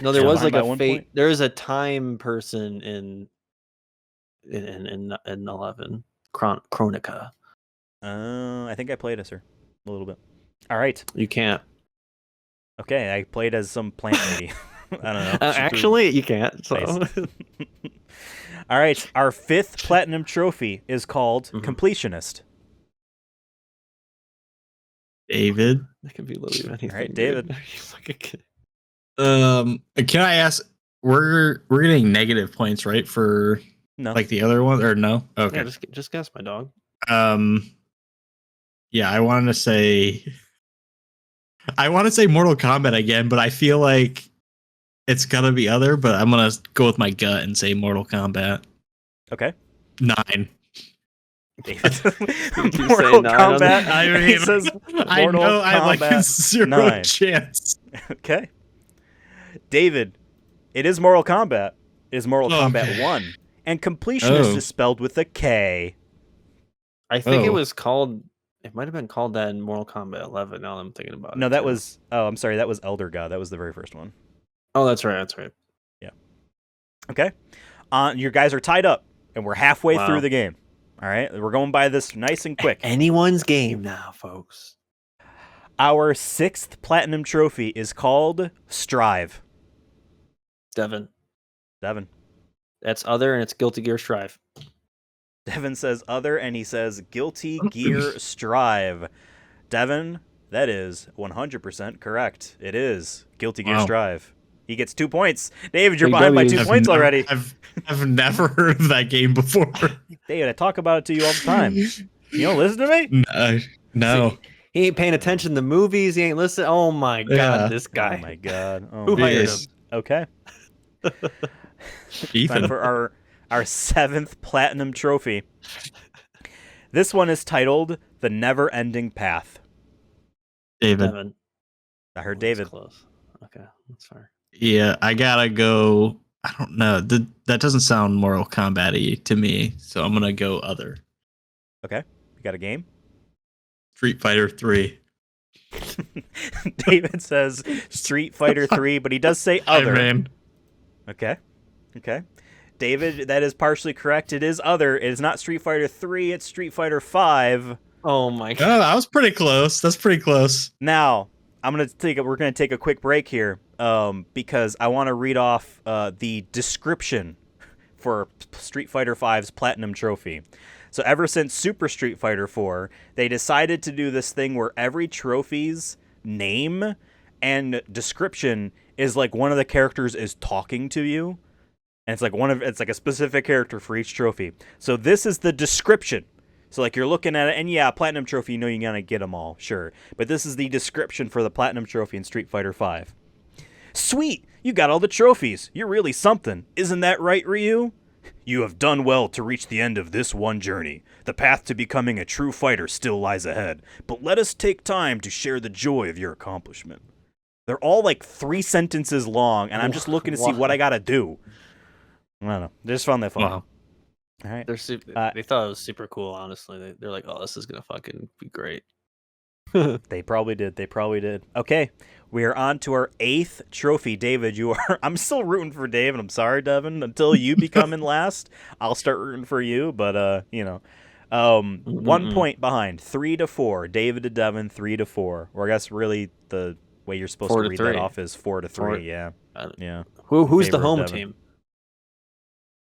No, there was like a fate. There is a time person in 11. Chronica. I think I played as her a little bit. All right. You can't. Okay, I played as some plant lady. I don't know. Actually, you can't. So. All right, our fifth platinum trophy is called Completionist. David. That can be literally anything. All right, David. Can I ask? We're getting negative points, right? For like the other one, or no? Okay, yeah, just guess, my dog. Yeah, I want to say Mortal Kombat again, but I feel like it's gonna be other. But I'm gonna go with my gut and say Mortal Kombat. Okay. 9. David. Mortal Kombat. I mean, he says I know I have like 0 9. chance. Okay. David, it is Mortal Kombat. It is Mortal Kombat 1. And Completionist is spelled with a K. I think it was called... It might have been called that in Mortal Kombat 11, now that I'm thinking about it. No, that was... Oh, I'm sorry. That was Elder God. That was the very first one. Oh, that's right. That's right. Yeah. Okay. Your guys are tied up, and we're halfway through the game. All right? We're going by this nice and quick. Anyone's game now, folks. Our sixth platinum trophy is called Strive. Devin. That's other, and it's Guilty Gear Strive. Devin says other, and he says Guilty Gear Strive. Devin, that is 100% correct. It is Guilty Gear Strive. He gets 2 points. David, you're behind by 2 points already. I've never heard of that game before. David, I talk about it to you all the time. You don't listen to me? No. See, he ain't paying attention to movies. He ain't listening. Oh my god, this guy. Oh my god. Who hired him? Okay. Ethan. Time for our seventh platinum trophy. This one is titled The Never Ending Path. David. I heard David. Close. Okay, that's fair. Yeah, I gotta go. I don't know. That doesn't sound Mortal Kombat-y to me, so I'm gonna go other. Okay. You got a game? Street Fighter 3. David says Street Fighter 3, but he does say other. Man. Okay. David, that is partially correct. It is other. It is not Street Fighter 3, it's Street Fighter 5. Oh my god. Oh, that was pretty close. That's pretty close. Now, we're gonna take a quick break here, because I want to read off the description for Street Fighter 5's Platinum Trophy. So ever since Super Street Fighter 4, they decided to do this thing where every trophy's name and description is like one of the characters is talking to you. And it's like a specific character for each trophy. So this is the description. So like you're looking at it, and yeah, platinum trophy, you know you're gonna get them all, sure. But this is the description for the platinum trophy in Street Fighter V. Sweet, you got all the trophies. You're really something, isn't that right, Ryu? You have done well to reach the end of this one journey. The path to becoming a true fighter still lies ahead, but let us take time to share the joy of your accomplishment. They're all like 3 sentences long, and I'm just looking to see what I gotta do. I don't know. I just found that funny. Wow. All right. They thought it was super cool. Honestly, they're like, "Oh, this is gonna fucking be great." They probably did. They probably did. Okay, we are on to our 8th trophy. David, you are. I'm still rooting for David. I'm sorry, Devin. Until you become in last, I'll start rooting for you. But 1 point behind, 3-4. David to Devin, 3-4. Or I guess really the way you're supposed to read that off is 4-3. Yeah, yeah. Who's the Favor of home Devin. team?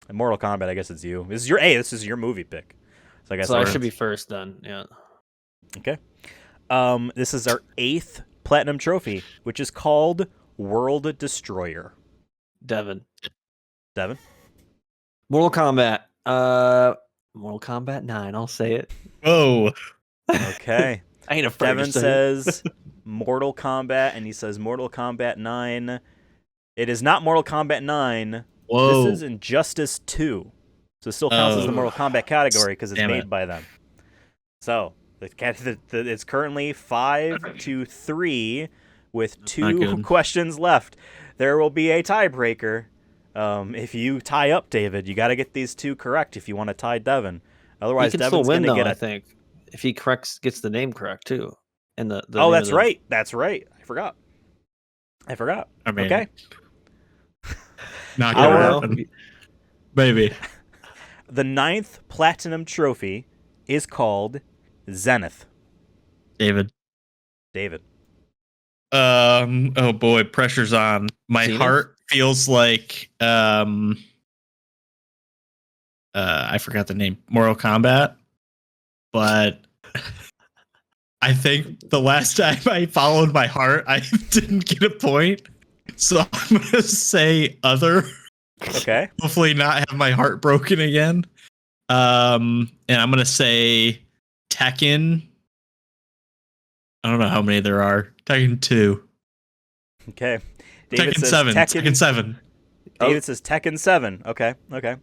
In Mortal Kombat, I guess it's you. This is your This is your movie pick. So I guess So I should be first then. Yeah. Okay. This is our 8th platinum trophy, which is called World Destroyer. Devin. Mortal Kombat. Mortal Kombat 9. I'll say it. Whoa. Okay. I ain't afraid Devin to say says Mortal Kombat, and he says Mortal Kombat 9. It is not Mortal Kombat 9. Whoa. This is Injustice 2. So it still counts as the Mortal Kombat category because it's made by them. So it's currently 5-3 with 2 questions left. There will be a tiebreaker. If you tie up, David, you got to get these 2 correct if you want to tie Devin. Otherwise, he can Devin's still win, going to though, get I think, if he gets the name correct too. And the oh, that's right. That's right. I forgot. I mean, okay. Not gonna know. happen. Maybe. The 9th platinum trophy is called Zenith. David. Oh boy, pressure's on. My Zenith? heart feels like I forgot the name. Mortal Kombat. But I think the last time I followed my heart, I didn't get a point. So I'm gonna say other. Okay. Hopefully not have my heart broken again. And I'm gonna say Tekken. I don't know how many there are. Tekken 2. Okay. David Tekken says 7. Tekken 7. David says Tekken 7. Okay.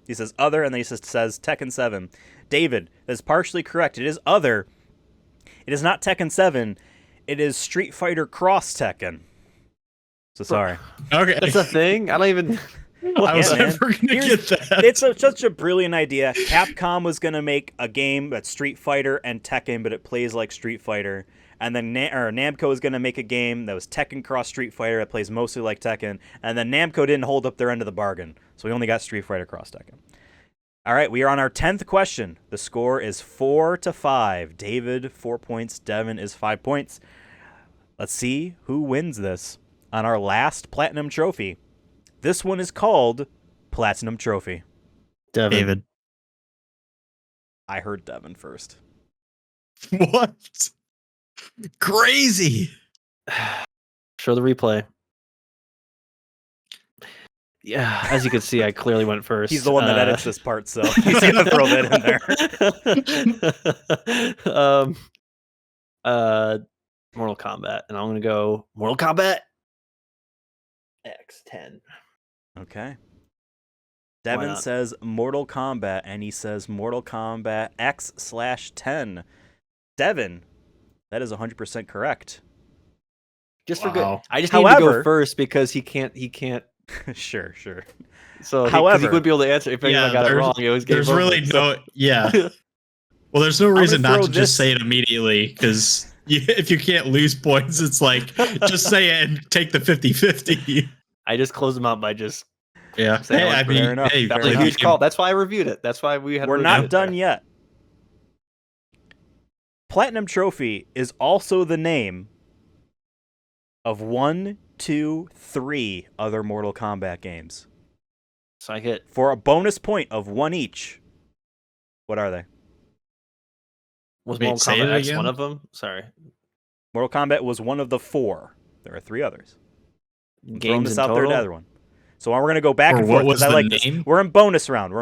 He says other, and then he says Tekken 7. David, that is partially correct. It is other. It is not Tekken 7. It is Street Fighter Cross Tekken. So sorry. Okay. That's a thing? I don't even... I was Yeah, man. never going to get that. It's such a brilliant idea. Capcom was going to make a game that's Street Fighter and Tekken, but it plays like Street Fighter. And then Namco was going to make a game that was Tekken Cross Street Fighter that plays mostly like Tekken. And then Namco didn't hold up their end of the bargain. So we only got Street Fighter Cross Tekken. All right, we are on our 10th question. The score is 4-5. David, 4 points. Devin is 5 points. Let's see who wins this on our last Platinum Trophy. This one is called Platinum Trophy. David. I heard Devin first. What? Crazy. Show the replay. Yeah, as you can see, I clearly went first. He's the one that edits this part, so he's going to throw that in there. Mortal Kombat, and I'm going to go Mortal Kombat X10. Okay. Devin says Mortal Kombat, and he says Mortal Kombat X/10. Devin, that is 100% correct. Just for good. I just However, need to go first because he can't. Sure. So, however, he would be able to answer if anyone got it wrong. It was there's really no. Yeah. Well, there's no reason not to just say it immediately because if you can't lose points, it's like just say it and take the 50-50. I just closed them out by just. Yeah. Hey, I mean, fair enough. That was a huge call. That's why I reviewed it. That's why we had. We're not done yet. Platinum Trophy is also the name of 1, 2, 3 other Mortal Kombat games. So I get for a bonus point of 1 each. What are they? Was Mortal Kombat X one of them? Sorry. Mortal Kombat was one of the 4. There are 3 others. Games this in out total? there to everyone. So we're going to go back and forth because I like this. We're in bonus round.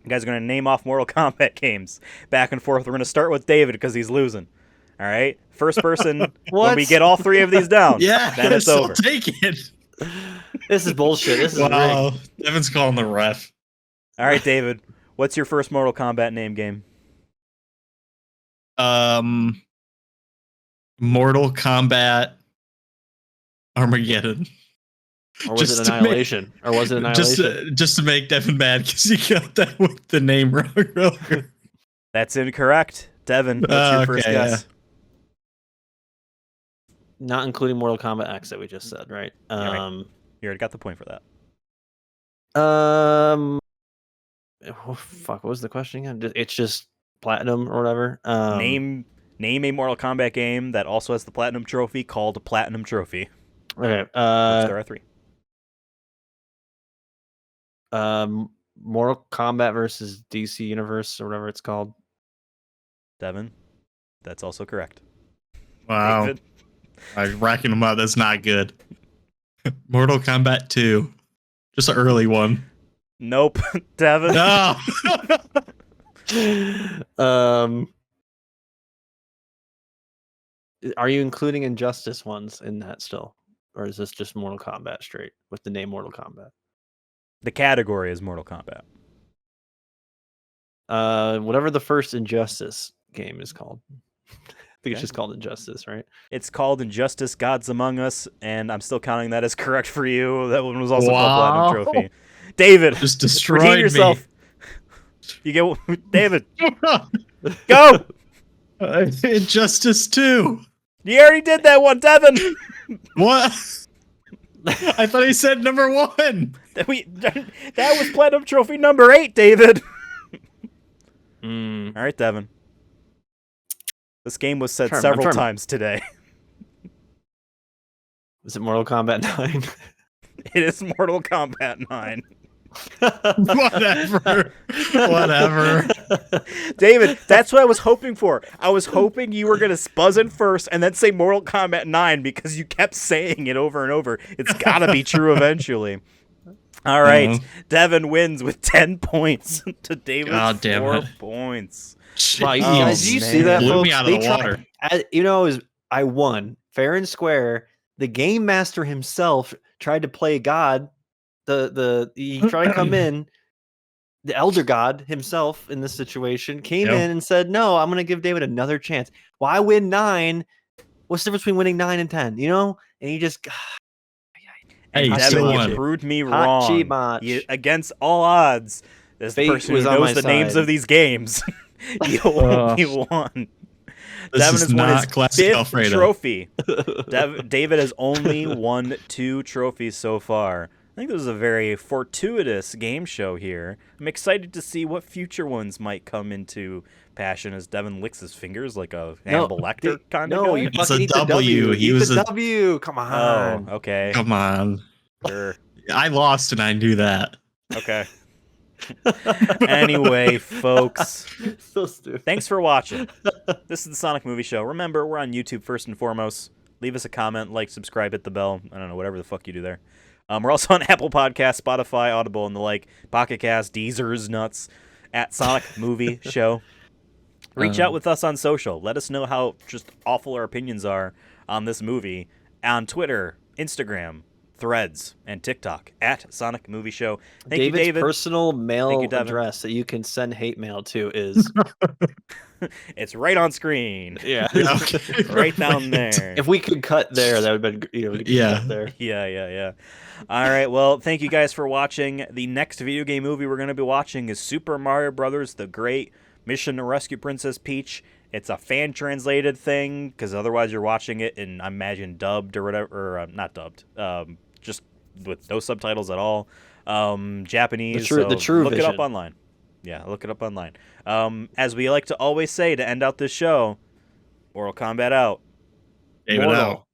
You guys are going to name off Mortal Kombat games back and forth. We're going to start with David because he's losing. All right? First person, when we get all 3 of these down, then it's over. I'll take it. This is bullshit. This is Wow. rigged. Devin's calling the ref. All right, David. What's your first Mortal Kombat name game? Mortal Kombat Armageddon. Or was it Annihilation? Or was it Annihilation? Just to make Devin mad because he got that with the name wrong earlier. That's incorrect. Devin, what's your first guess? Not including Mortal Kombat X that we just said, right? Right. You already got the point for that. Oh, fuck, what was the question again? It's just Platinum or whatever. Name a Mortal Kombat game that also has the Platinum Trophy called a Platinum Trophy. Okay. There are 3. Mortal Kombat versus DC Universe or whatever it's called. Devin, that's also correct. Wow. David? I'm racking them up. That's not good. Mortal Kombat 2. Just an early one. Nope. Devin? No. Are you including Injustice ones in that still? Or is this just Mortal Kombat straight with the name Mortal Kombat? The category is Mortal Kombat. Whatever the first Injustice game is called. I think it's just called Injustice, right? It's called Injustice Gods Among Us, and I'm still counting that as correct for you. That one was also called Platinum Trophy. David, just destroyed redeem yourself. Me. You get David. Go. Injustice 2. You already did that one, Devin. What? I thought he said number 1. That was Platinum Trophy number 8, David. All right, Devin. This game was said several times today. Is it Mortal Kombat 9? It is Mortal Kombat 9. Whatever. David, that's what I was hoping for. I was hoping you were going to buzz in first and then say Mortal Kombat 9 because you kept saying it over and over. It's got to be true eventually. All right. Devin wins with 10 points to David's 4 points. Wow, you guys, did you see that, Blew folks? me out of the water. I won fair and square. The game master himself tried to play God. He tried to come in. The elder god himself in this situation came in and said, "No, I'm going to give David another chance. Why win 9? What's the difference between winning 9 and 10? You know?" And he just, hey, Devin, you proved me wrong. Against all odds, as the person who knows the names of these games, you won. Devin has won his 5th trophy. David has only won 2 trophies so far. I think this is a very fortuitous game show here. I'm excited to see what future ones might come into passion as Devin licks his fingers like a Hannibal Lecter kind of guy. No, you fucking eat the W. He was a W. Come on. Oh, okay. Come on. Sure. I lost and I knew that. Okay. Anyway, folks. So stupid. Thanks for watching. This is the Sonic Movie Show. Remember, we're on YouTube first and foremost. Leave us a comment, like, subscribe, hit the bell. I don't know, whatever the fuck you do there. We're also on Apple Podcasts, Spotify, Audible, and the like. Pocket Cast, Deezer's nuts. At Sonic Movie Show. Reach out with us on social. Let us know how just awful our opinions are on this movie on Twitter, Instagram, Threads, and TikTok at Sonic Movie Show. Thank you, David. Personal mail address that you can send hate mail to is it's right on screen. Yeah. Right down there. If we could cut there, that would have been cut there. Yeah. All right, well, thank you guys for watching. The next video game movie we're going to be watching is Super Mario Brothers: The Great Mission to Rescue Princess Peach. It's a fan-translated thing, because otherwise you're watching it in, I imagine, dubbed or whatever, or not dubbed, just with no subtitles at all. Japanese, the true look vision. it up online. Yeah, look it up online. As we like to always say to end out this show, Mortal Kombat out. David out.